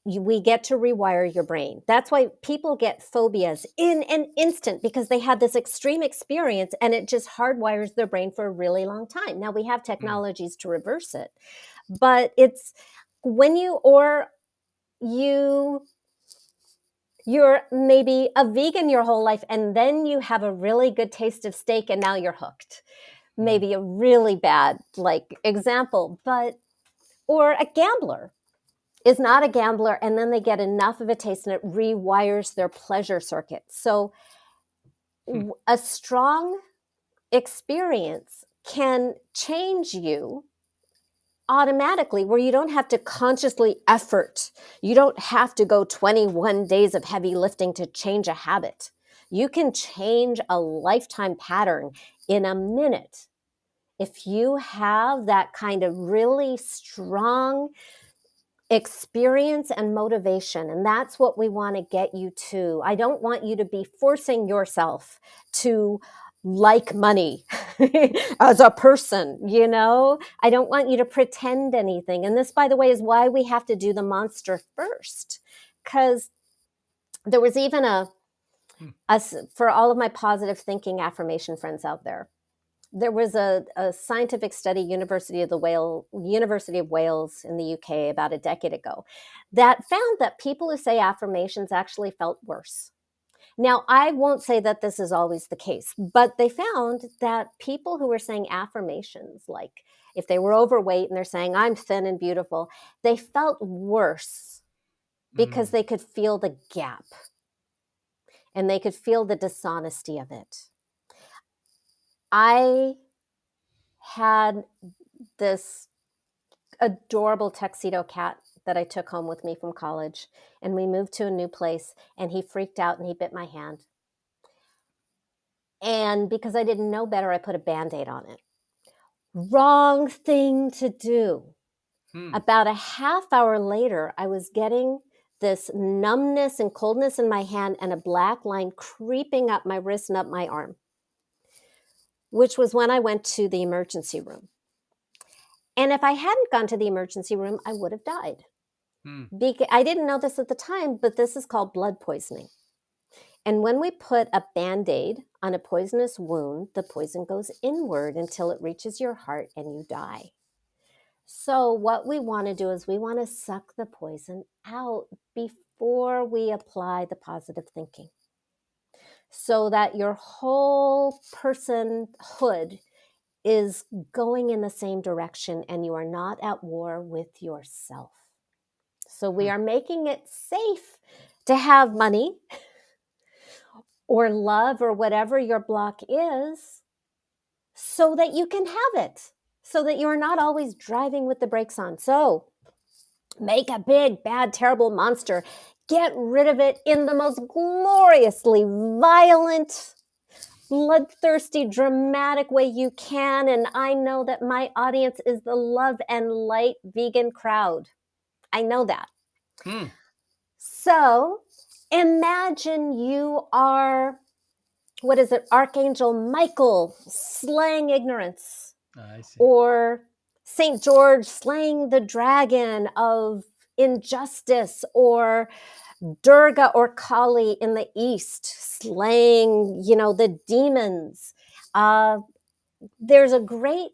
we get to rewire your brain. That's why people get phobias in an instant, because they had this extreme experience and it just hardwires their brain for a really long time. Now we have technologies to reverse it, but it's when you're maybe a vegan your whole life and then you have a really good taste of steak and now you're hooked. Maybe a really bad example, or a gambler is not a gambler and then they get enough of a taste and it rewires their pleasure circuit. So a strong experience can change you automatically, where you don't have to consciously effort. You don't have to go 21 days of heavy lifting to change a habit. You can change a lifetime pattern in a minute if you have that kind of really strong experience and motivation. And that's what we want to get you to. I don't want you to be forcing yourself to like money as a person, I don't want you to pretend anything. And this, by the way, is why we have to do the monster first. Because there was even for all of my positive thinking affirmation friends out there, there was a scientific study, University of Wales in the UK about a decade ago, that found that people who say affirmations actually felt worse. Now, I won't say that this is always the case, but they found that people who were saying affirmations, like if they were overweight and they're saying, I'm thin and beautiful, they felt worse because they could feel the gap and they could feel the dishonesty of it. I had this adorable tuxedo cat that I took home with me from college, and we moved to a new place, and he freaked out and he bit my hand. And because I didn't know better, I put a Band-Aid on it. Wrong thing to do. About a half hour later, I was getting this numbness and coldness in my hand and a black line creeping up my wrist and up my arm, which was when I went to the emergency room. And if I hadn't gone to the emergency room, I would have died. I didn't know this at the time, but this is called blood poisoning. And when we put a Band-Aid on a poisonous wound, the poison goes inward until it reaches your heart and you die. So what we want to do is we want to suck the poison out before we apply the positive thinking, so that your whole personhood is going in the same direction and you are not at war with yourself. So we Hmm. are making it safe to have money or love or whatever your block is, so that you can have it, so that you're not always driving with the brakes on. So make a big, bad, terrible monster. Get rid of it in the most gloriously violent, bloodthirsty, dramatic way you can. And I know that my audience is the love and light vegan crowd. I know that. Hmm. So imagine you are, what is it, Archangel Michael slaying ignorance, I see. or St. George slaying the dragon of injustice, or Durga or Kali in the East slaying, the demons. There's a great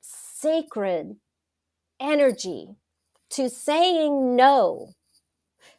sacred energy to saying no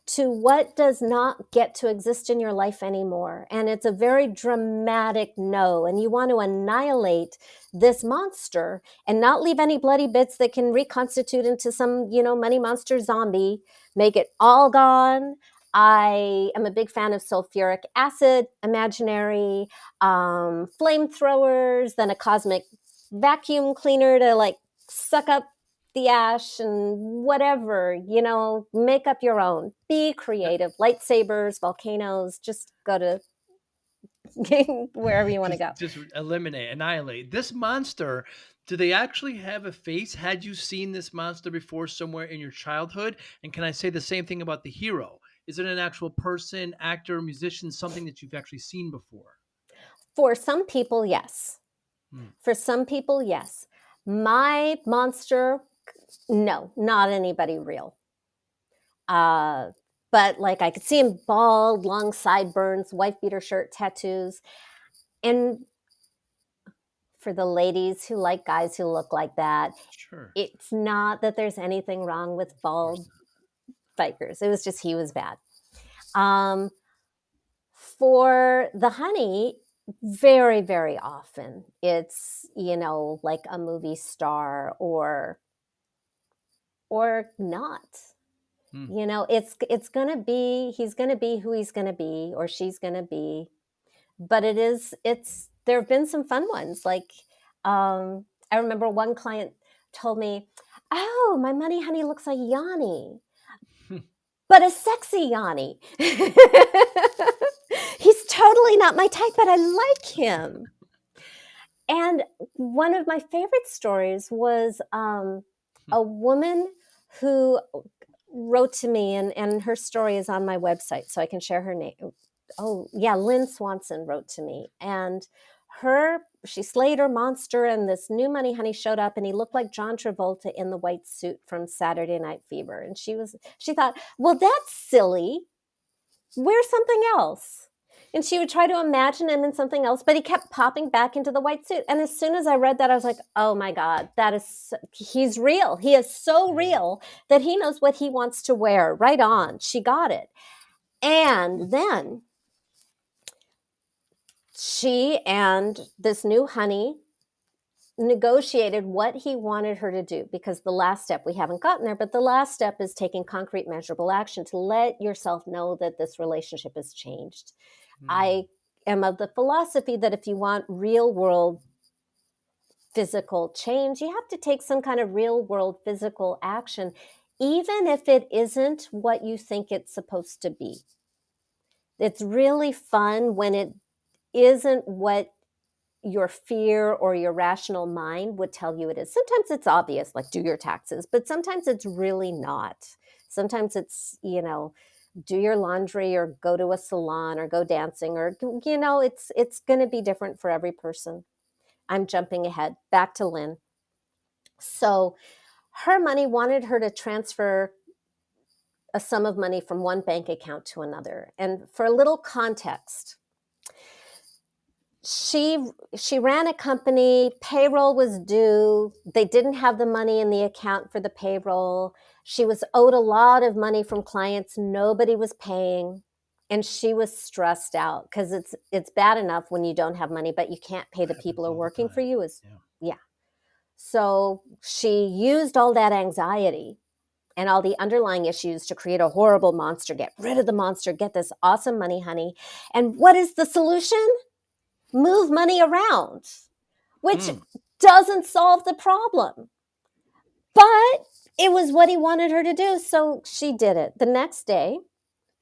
to what does not get to exist in your life anymore. And it's a very dramatic no. And you want to annihilate this monster and not leave any bloody bits that can reconstitute into some, money monster zombie. Make it all gone. I am a big fan of sulfuric acid, imaginary, flamethrowers, then a cosmic vacuum cleaner to like suck up the ash and whatever, make up your own. Be creative. Lightsabers, volcanoes, just go to wherever you want to go. Just eliminate, annihilate this monster. Do they actually have a face? Had you seen this monster before somewhere in your childhood? And can I say the same thing about the hero? Is it an actual person, actor, musician, something that you've actually seen before? For some people, yes. Hmm. For some people, yes. My monster, no, not anybody real. But like I could see him bald, long sideburns, wife beater shirt, tattoos. And for the ladies who like guys who look like that, Sure. it's not that there's anything wrong with Of course bald bikers. It was just he was bad. Um, for the honey, very, very often it's, like a movie star or not. not. Hmm. It's gonna be, he's gonna be who he's gonna be, or she's gonna be. But it's there have been some fun ones. Like I remember one client told me, "Oh, my money honey looks like Yanni, but a sexy Yanni." He's totally not my type, but I like him. And one of my favorite stories was a woman who wrote to me, and her story is on my website, so I can share her name. Oh, yeah, Lynn Swanson wrote to me, and she slayed her monster, and this new money honey showed up, and he looked like John Travolta in the white suit from Saturday Night Fever. And she thought, well, that's silly. Wear something else. And she would try to imagine him in something else, but he kept popping back into the white suit. And as soon as I read that, I was like, oh my God, he's real. He is so Yeah. real that he knows what he wants to wear. Right on. She got it. And then she and this new honey negotiated what he wanted her to do, because the last step, we haven't gotten there, but the last step is taking concrete, measurable action to let yourself know that this relationship has changed. I am of the philosophy that if you want real world physical change, you have to take some kind of real world physical action, even if it isn't what you think it's supposed to be. It's really fun when it isn't what your fear or your rational mind would tell you it is. Sometimes it's obvious, like do your taxes, but sometimes it's really not. Sometimes it's, do your laundry or go to a salon or go dancing, or, it's going to be different for every person. I'm jumping ahead back to Lynn. So her money wanted her to transfer a sum of money from one bank account to another. And for a little context, she ran a company, payroll was due, they didn't have the money in the account for the payroll. She was owed a lot of money from clients. Nobody was paying. And she was stressed out because it's bad enough when you don't have money, but you can't pay the people Happens who are all the working for time. you. Yeah. Yeah. So she used all that anxiety and all the underlying issues to create a horrible monster. Get rid of the monster, get this awesome money, honey. And what is the solution? Move money around, which doesn't solve the problem. But it was what he wanted her to do. So she did it. The next day,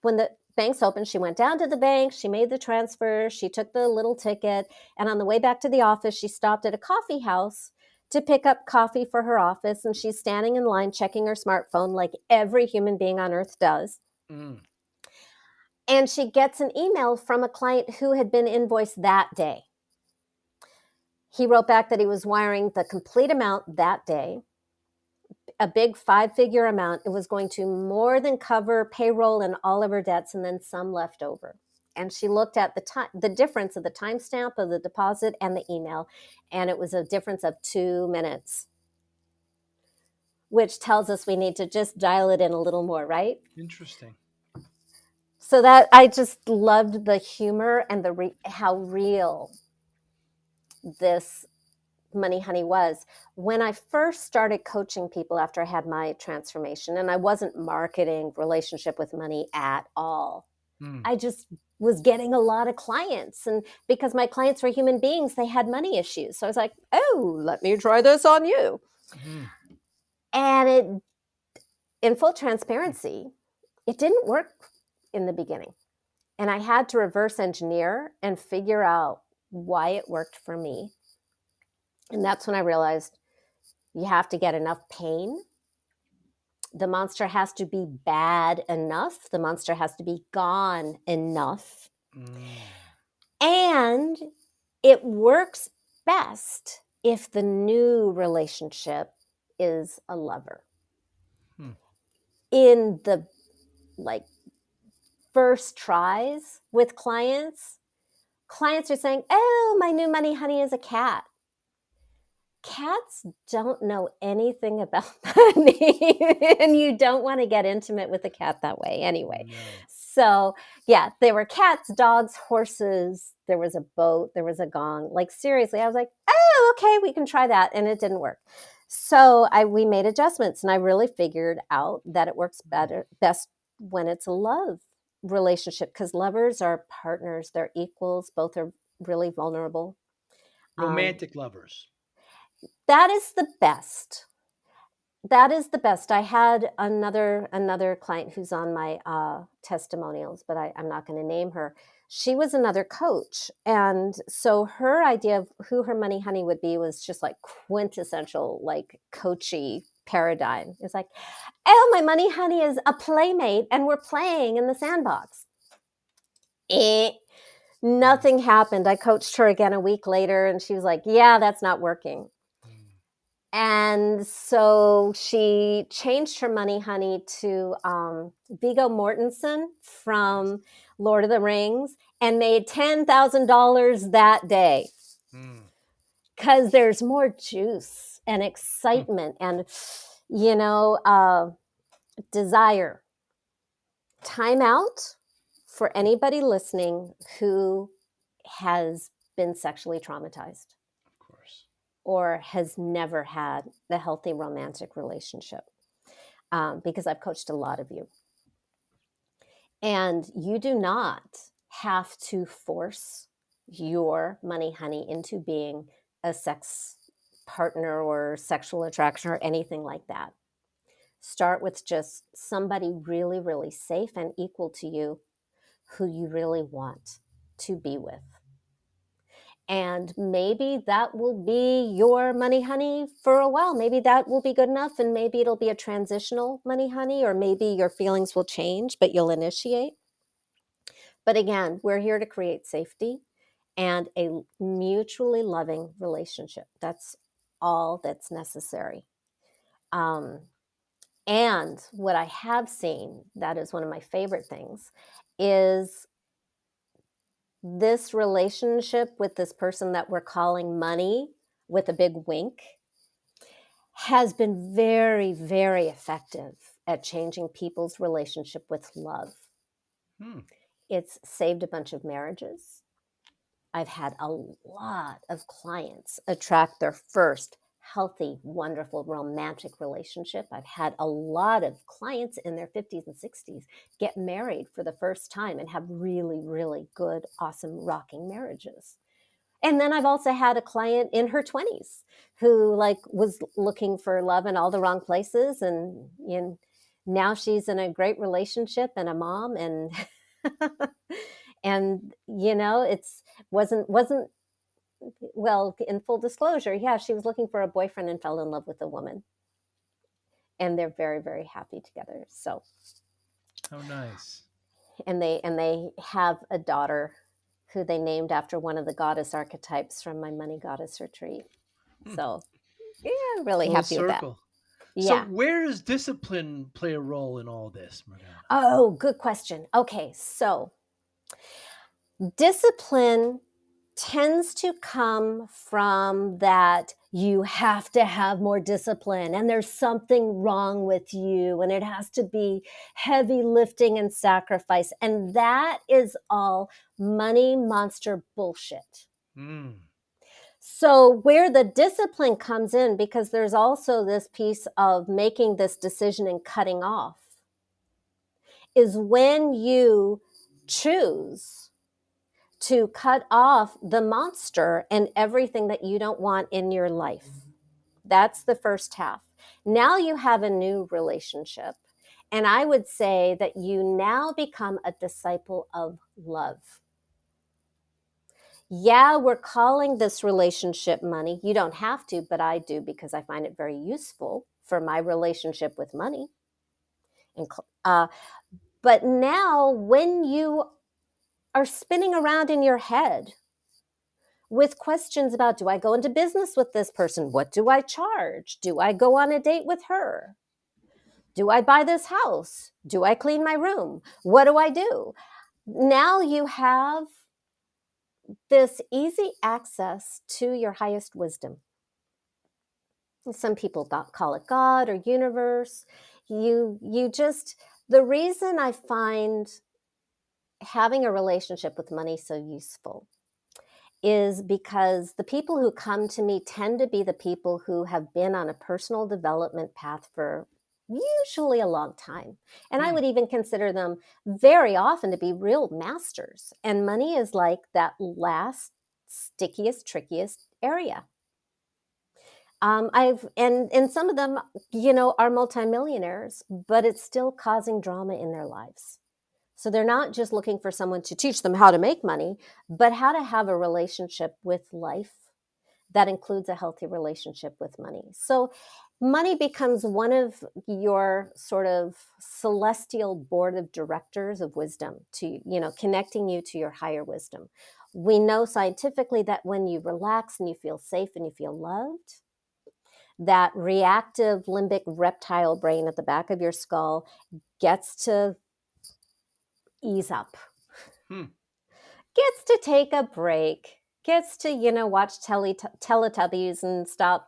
when the banks opened, she went down to the bank, she made the transfer, she took the little ticket, and on the way back to the office, she stopped at a coffee house to pick up coffee for her office, and she's standing in line checking her smartphone like every human being on earth does. Mm. And she gets an email from a client who had been invoiced that day. He wrote back that he was wiring the complete amount that day, a big 5-figure amount. It was going to more than cover payroll and all of her debts, and then some left over. And she looked at the difference of the timestamp of the deposit and the email, and it was a difference of 2 minutes, which tells us we need to just dial it in a little more, right? Interesting. So that I just loved the humor and how real this Money Honey was. When I first started coaching people after I had my transformation, and I wasn't marketing relationship with money at all, I just was getting a lot of clients. And because my clients were human beings, they had money issues. So I was like, oh, let me try this on you. And in full transparency, it didn't work in the beginning. And I had to reverse engineer and figure out why it worked for me. And that's when I realized you have to get enough pain. The monster has to be bad enough. The monster has to be gone enough. And it works best if the new relationship is a lover. In the first tries with clients are saying, oh, my new money honey is a cat. Cats don't know anything about money, and you don't want to get intimate with a cat that way anyway. No. So yeah, there were cats, dogs, horses, there was a boat, there was a gong. Like seriously, I was like, oh, okay, we can try that. And it didn't work. So we made adjustments, and I really figured out that it works best when it's a love relationship, because lovers are partners, they're equals, both are really vulnerable. Romantic lovers. That is the best. That is the best. I had another client who's on my testimonials, but I'm not going to name her. She was another coach. And so her idea of who her money honey would be was just like quintessential, like coachy paradigm. It's like, oh, my money honey is a playmate and we're playing in the sandbox. Nothing happened. I coached her again a week later and she was like, yeah, that's not working. And so she changed her money honey to Viggo Mortensen from Lord of the Rings and made $10,000 that day. Because there's more juice and excitement and, desire. Time out for anybody listening who has been sexually traumatized. Or has never had a healthy romantic relationship, because I've coached a lot of you. And you do not have to force your money honey into being a sex partner or sexual attraction or anything like that. Start with just somebody really, really safe and equal to you who you really want to be with. And maybe that will be your money honey for a while. Maybe that will be good enough, and maybe it'll be a transitional money honey, or maybe your feelings will change, but you'll initiate. But again, we're here to create safety and a mutually loving relationship. That's all that's necessary. And what I have seen, that is one of my favorite things, is this relationship with this person that we're calling money with a big wink has been very, very effective at changing people's relationship with love. Hmm. It's saved a bunch of marriages. I've had a lot of clients attract their first healthy, wonderful, romantic relationship. I've had a lot of clients in their 50s and 60s get married for the first time and have really, really good, awesome, rocking marriages. And then I've also had a client in her 20s who like was looking for love in all the wrong places, and now she's in a great relationship and a mom, and and it's wasn't well, in full disclosure, yeah, she was looking for a boyfriend and fell in love with a woman, and they're very, very happy together. So, How nice. and they have a daughter who they named after one of the goddess archetypes from my money goddess retreat. Hmm. So, yeah, really Full happy with that. circle. So Yeah. where does discipline play a role in all this, Morgana? Oh, good question. Okay, so discipline tends to come from that you have to have more discipline and there's something wrong with you and it has to be heavy lifting and sacrifice. And that is all money monster bullshit. Hmm. So, where the discipline comes in, because there's also this piece of making this decision and cutting off, is when you choose to cut off the monster and everything that you don't want in your life. That's the first half. Now you have a new relationship. And I would say that you now become a disciple of love. Yeah, we're calling this relationship money. You don't have to, but I do because I find it very useful for my relationship with money. And, but now, when you are spinning around in your head with questions about, do I go into business with this person? What do I charge? Do I go on a date with her? Do I buy this house? Do I clean my room? What do I do? Now you have this easy access to your highest wisdom. Some people call it God or universe. You just, the reason I find having a relationship with money so useful is because the people who come to me tend to be the people who have been on a personal development path for usually a long time. And I Hmm. would even consider them very often to be real masters. And money is like that last, stickiest, trickiest area. And some of them, are multimillionaires, but it's still causing drama in their lives. So they're not just looking for someone to teach them how to make money, but how to have a relationship with life that includes a healthy relationship with money. So money becomes one of your sort of celestial board of directors of wisdom, to, connecting you to your higher wisdom. We know scientifically that when you relax and you feel safe and you feel loved, that reactive limbic reptile brain at the back of your skull gets to ease up, Hmm. gets to take a break, gets to, watch Teletubbies and stop,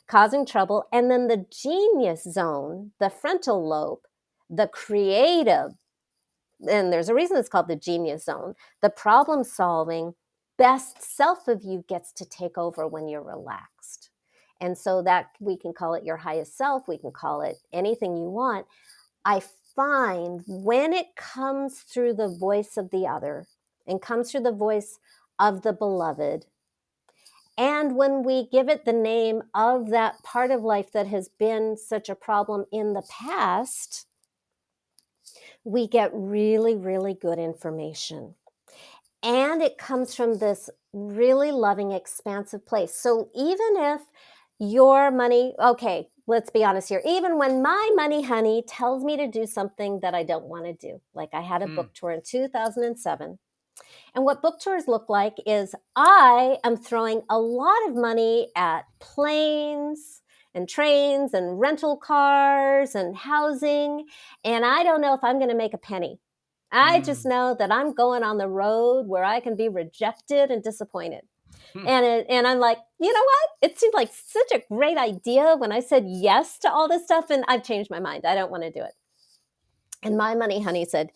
causing trouble. And then the genius zone, the frontal lobe, the creative, and there's a reason it's called the genius zone, the problem solving best self of you gets to take over when you're relaxed. And so that we can call it your highest self, we can call it anything you want. I find when it comes through the voice of the other and comes through the voice of the beloved, and when we give it the name of that part of life that has been such a problem in the past, we get really, really good information. And it comes from this really loving, expansive place. So even if your money, okay, let's be honest here, even when my money honey tells me to do something that I don't want to do, like I had a Hmm. book tour in 2007. And what book tours look like is I am throwing a lot of money at planes and trains and rental cars and housing. And I don't know if I'm going to make a penny. I just Hmm. know that I'm going on the road where I can be rejected and disappointed. Hmm. And I'm like, you know what? It seemed like such a great idea when I said yes to all this stuff, and I've changed my mind. I don't want to do it. And my money honey said,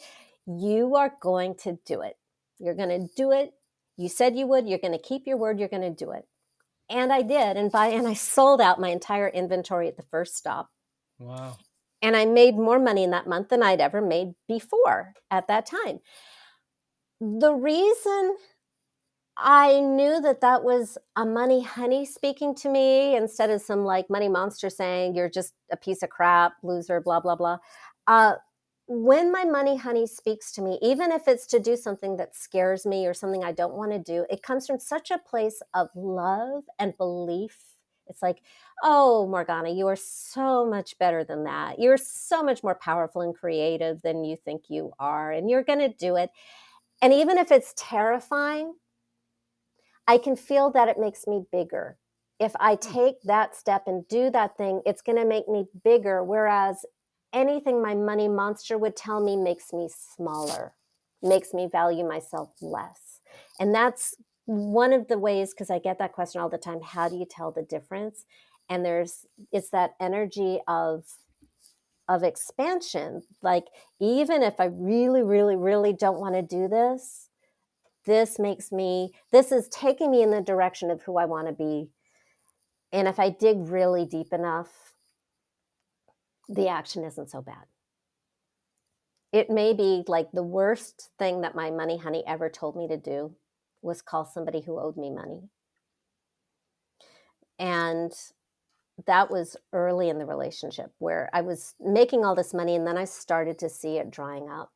you are going to do it. You're going to do it. You said you would. You're going to keep your word. You're going to do it. And I did. And I sold out my entire inventory at the first stop. Wow. And I made more money in that month than I'd ever made before at that time. The reason I knew that that was a money honey speaking to me instead of some like money monster saying you're just a piece of crap, loser, blah, blah, blah. When my money honey speaks to me, even if it's to do something that scares me or something I don't want to do, it comes from such a place of love and belief. It's like, oh, Morgana, you are so much better than that. You're so much more powerful and creative than you think you are, and you're going to do it. And even if it's terrifying, I can feel that it makes me bigger. If I Hmm. take that step and do that thing, it's going to make me bigger. Whereas anything my money monster would tell me makes me smaller, makes me value myself less. And that's one of the ways, because I get that question all the time, how do you tell the difference? And it's that energy of expansion. Like, even if I really, really, really don't want to do this, this is taking me in the direction of who I want to be. And if I dig really deep enough, the action isn't so bad. It may be like the worst thing that my money honey ever told me to do was call somebody who owed me money. And that was early in the relationship where I was making all this money and then I started to see it drying up.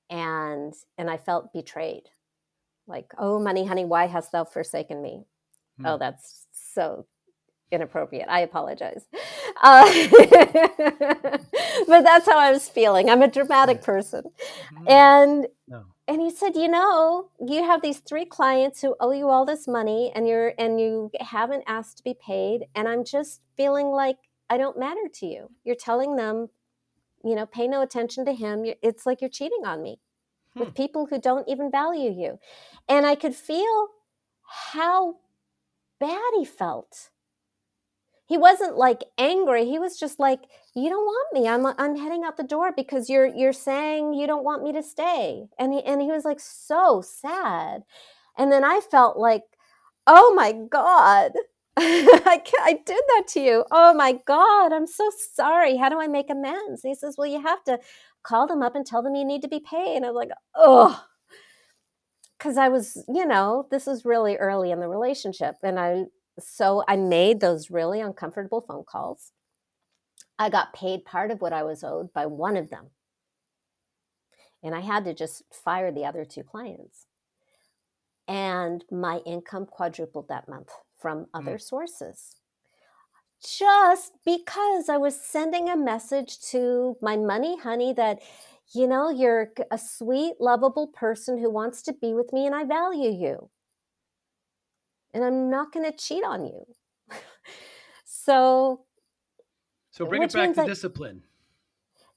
And I felt betrayed. Like, oh, money honey, why hast thou forsaken me? Hmm. Oh, that's so inappropriate. I apologize. But that's how I was feeling. I'm a dramatic Right. person. Hmm. And No. and he said, you have these 3 clients who owe you all this money and you haven't asked to be paid. And I'm just feeling like I don't matter to you. You're telling them, pay no attention to him. It's like you're cheating on me Hmm. with people who don't even value you. And I could feel how bad he felt. He wasn't like angry. He was just like, you don't want me. I'm heading out the door because you're saying you don't want me to stay. And he was like so sad. And then I felt like, oh my God, I did that to you. Oh my God, I'm so sorry. How do I make amends? And he says, well, you have to call them up and tell them you need to be paid. And I was like, oh, because I was, this was really early in the relationship. So I made those really uncomfortable phone calls. I got paid part of what I was owed by one of them. And I had to just fire the other 2 clients. And my income quadrupled that month from Hmm. other sources. Just because I was sending a message to my money honey that, you're a sweet, lovable person who wants to be with me and I value you. And I'm not going to cheat on you. So, So bring it which back means to like discipline.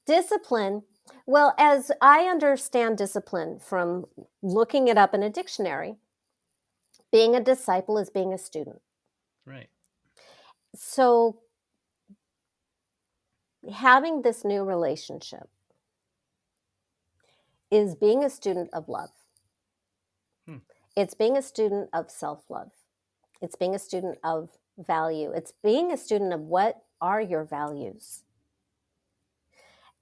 discipline. Well, as I understand discipline from looking it up in a dictionary, being a disciple is being a student. Right. So, having this new relationship is being a student of love. Hmm. It's being a student of self love. It's being a student of value. It's being a student of what are your values.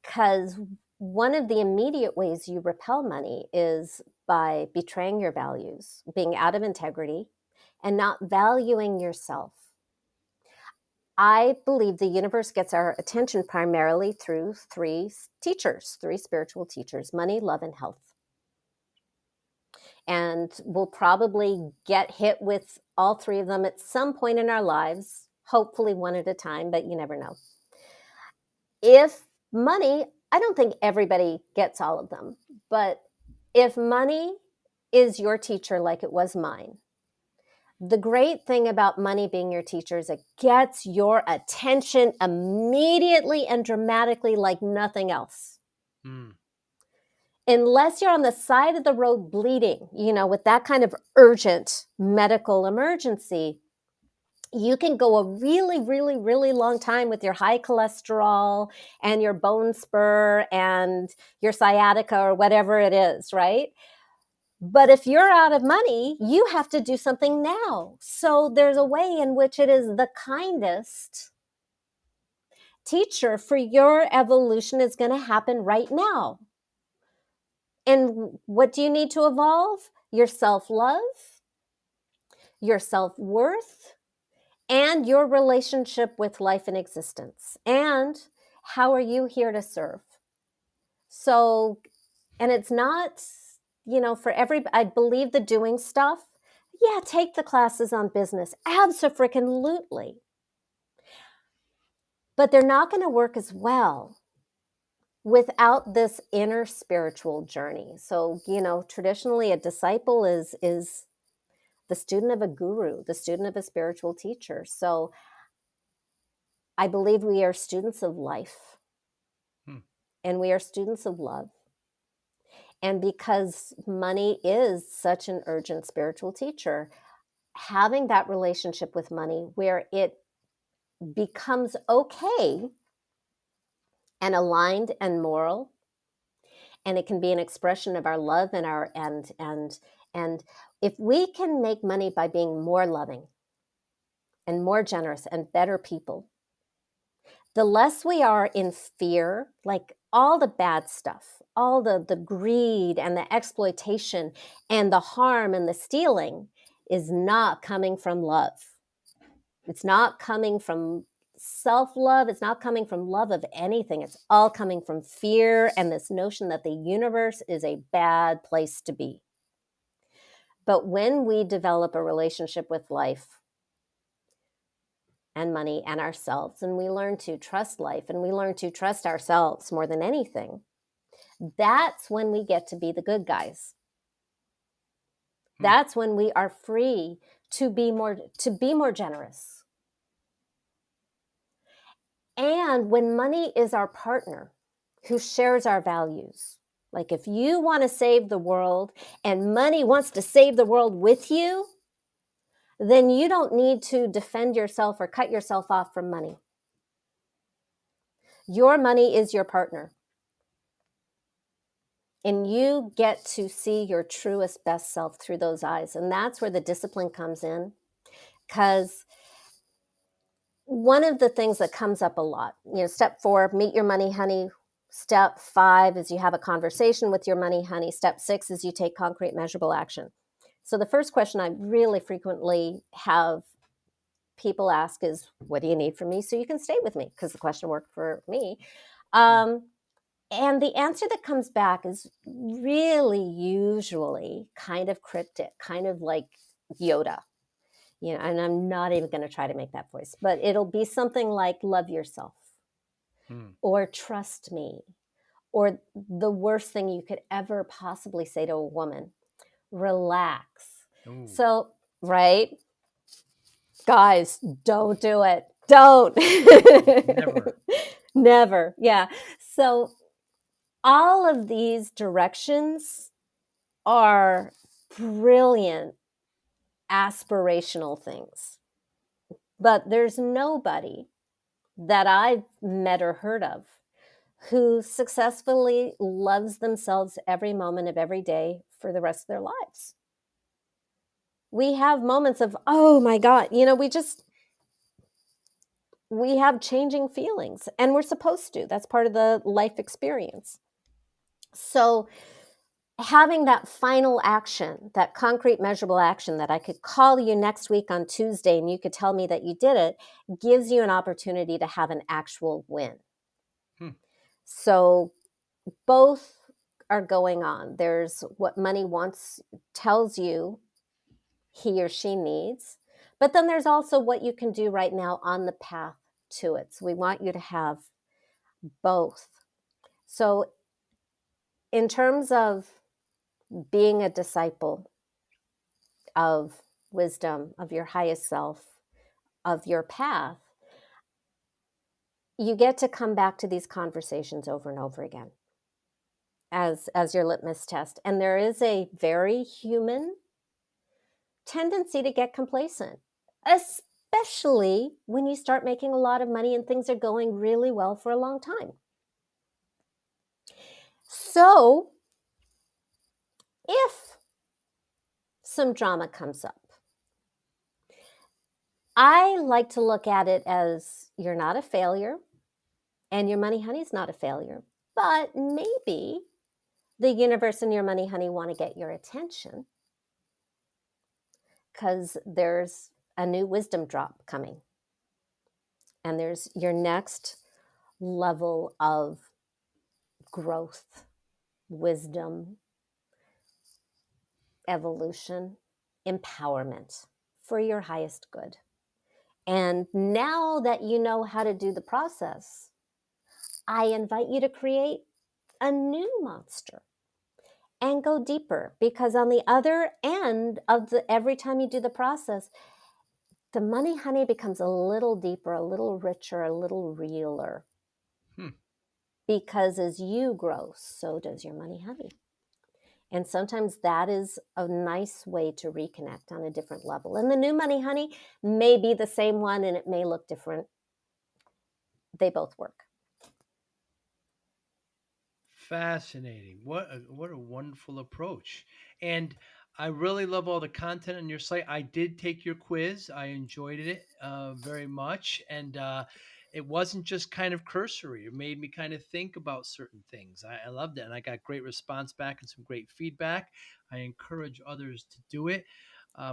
Because one of the immediate ways you repel money is by betraying your values, being out of integrity, and not valuing yourself. I believe the universe gets our attention primarily through 3 teachers, 3 spiritual teachers: money, love, and health. And we'll probably get hit with all 3 of them at some point in our lives, hopefully one at a time, but you never know. If money, I don't think everybody gets all of them, but if money is your teacher like it was mine, the great thing about money being your teacher is it gets your attention immediately and dramatically like nothing else. Hmm. unless you're on the side of the road bleeding, with that kind of urgent medical emergency, you can go a really, really, really long time with your high cholesterol and your bone spur and your sciatica or whatever it is, right? But if you're out of money, you have to do something now. So there's a way in which it is the kindest teacher for your evolution is going to happen right now. And what do you need to evolve? Your self-love, your self-worth, and your relationship with life and existence. And how are you here to serve? So, and it's not, for I believe the doing stuff. Yeah, take the classes on business. Abso-freaking-lutely. But they're not going to work as well without this inner spiritual journey. So, traditionally a disciple is the student of a guru, the student of a spiritual teacher. So I believe we are students of life. And we are students of love. And because money is such an urgent spiritual teacher, having that relationship with money where it becomes okay and aligned and moral, and it can be an expression of our love and and if we can make money by being more loving and more generous and better people, the less we are in fear, like all the bad stuff, all the greed and the exploitation and the harm and the stealing is not coming from love. It's not coming from self-love. It's not coming from love of anything. It's all coming from fear and this notion that the universe is a bad place to be. But when we develop a relationship with life and money and ourselves, and we learn to trust life and we learn to trust ourselves more than anything, that's when we get to be the good guys. That's when we are free to be more generous. And when money is our partner who shares our values, like if you want to save the world and money wants to save the world with you, then you don't need to defend yourself or cut yourself off from money. Your money is your partner. And you get to see your truest, best self through those eyes. And that's where the discipline comes in. Because one of the things that comes up a lot, step 4, meet your money honey. Step 5 is you have a conversation with your money honey. Step 6 is you take concrete, measurable action. So the first question I really frequently have people ask is, what do you need from me so you can stay with me? Because the question worked for me. And the answer that comes back is really usually kind of cryptic, kind of like Yoda. And I'm not even going to try to make that voice, but it'll be something like love yourself or trust me, or the worst thing you could ever possibly say to a woman, relax. Ooh. So, right? Guys, don't do it. Don't. Never. Never. Yeah. So all of these directions are brilliant aspirational things. But there's nobody that I've met or heard of who successfully loves themselves every moment of every day for the rest of their lives. We have moments of, oh my God, we have changing feelings, and we're supposed to. That's part of the life experience. So having that final action, that concrete, measurable action that I could call you next week on Tuesday and you could tell me that you did it, gives you an opportunity to have an actual win. So both are going on. There's what money tells you he or she needs, but then there's also what you can do right now on the path to it. So we want you to have both. So in terms of being a disciple of wisdom, of your highest self, of your path, you get to come back to these conversations over and over again. as your litmus test. And there is a very human tendency to get complacent, especially when you start making a lot of money and things are going really well for a long time. So, if some drama comes up, I like to look at it as you're not a failure and your money honey's not a failure, but maybe the universe and your money honey want to get your attention because there's a new wisdom drop coming. And there's your next level of growth, wisdom, evolution, empowerment for your highest good. And now that you know how to do the process, I invite you to create a new monster and go deeper, because on the other end of every time you do the process, the money honey becomes a little deeper, a little richer, a little realer. Because as you grow, so does your money honey. And sometimes that is a nice way to reconnect on a different level. And the new money honey may be the same one and it may look different. They both work. Fascinating. What a wonderful approach. And I really love all the content on your site. I did take your quiz. I enjoyed it very much. And it wasn't just kind of cursory. It made me kind of think about certain things. I loved it. And I got great response back and some great feedback. I encourage others to do it.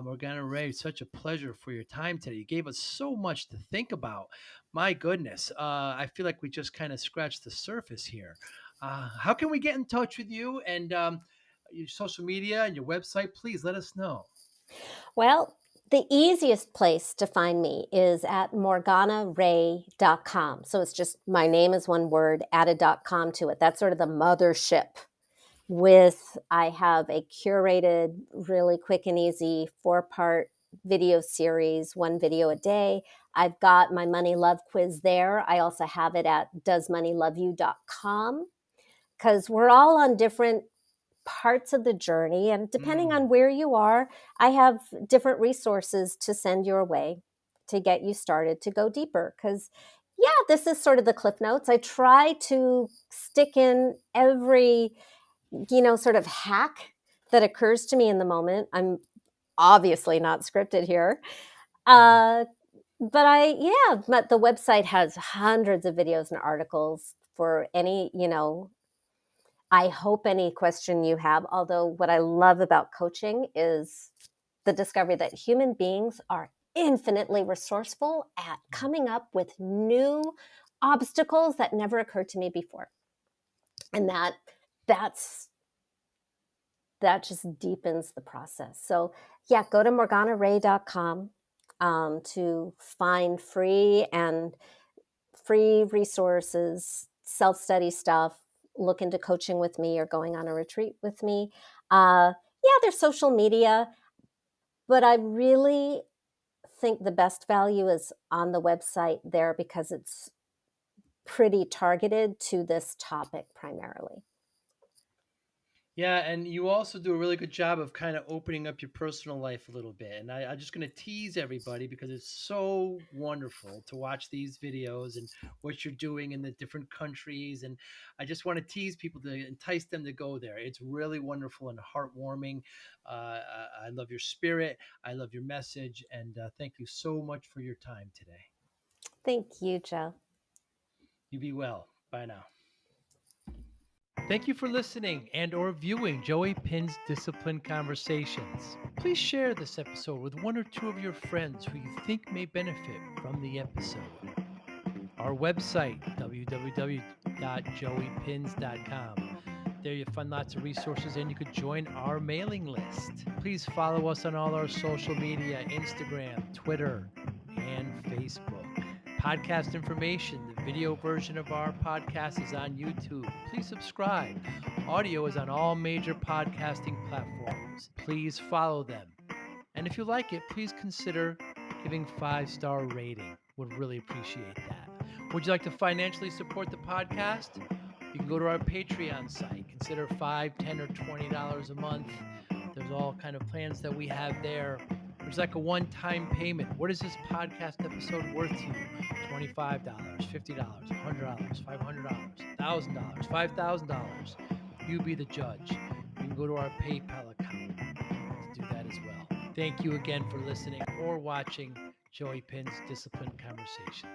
Morgana Rae, such a pleasure for your time today. You gave us so much to think about. My goodness. I feel like we just kind of scratched the surface here. How can we get in touch with you and your social media and your website? Please let us know. Well, the easiest place to find me is at morganarae.com. So it's just my name is one word, add a .com to it. That's sort of the mothership. I have a curated, really quick and easy 4-part video series, 1 video a day. I've got my Money Love quiz there. I also have it at doesmoneyloveyou.com, because we're all on different parts of the journey. And depending on where you are, I have different resources to send your way to get you started to go deeper. Because, yeah, this is sort of the Cliff Notes. I try to stick in every, sort of hack that occurs to me in the moment. I'm obviously not scripted here. But the website has hundreds of videos and articles for any, I hope any question you have. Although what I love about coaching is the discovery that human beings are infinitely resourceful at coming up with new obstacles that never occurred to me before. And that just deepens the process. So yeah, go to morganarae.com to find free resources, self-study stuff, look into coaching with me or going on a retreat with me. There's social media, but I really think the best value is on the website there, because it's pretty targeted to this topic primarily. Yeah, and you also do a really good job of kind of opening up your personal life a little bit. And I'm just going to tease everybody because it's so wonderful to watch these videos and what you're doing in the different countries. And I just want to tease people to entice them to go there. It's really wonderful and heartwarming. I love your spirit. I love your message. And thank you so much for your time today. Thank you, Joe. You be well. Bye now. Thank you for listening and or viewing Joey Pinz Discipline Conversations. Please share this episode with 1 or 2 of your friends who you think may benefit from the episode. Our website, www.joeypinz.com. There you'll find lots of resources and you could join our mailing list. Please follow us on all our social media, Instagram, Twitter, and Facebook. Podcast information, the video version of our podcast is on YouTube. Please subscribe. Audio is on all major podcasting platforms. Please follow them. And if you like it, please consider giving 5-star rating. Would really appreciate that. Would you like to financially support the podcast? You can go to our Patreon site. Consider $5, $10, or $20 a month. There's all kind of plans that we have there. There's like a one-time payment. What is this podcast episode worth to you? $25, $50, $100, $500, $1,000, $5,000. You be the judge. You can go to our PayPal account to do that as well. Thank you again for listening or watching Joey Pinz Discipline Conversations.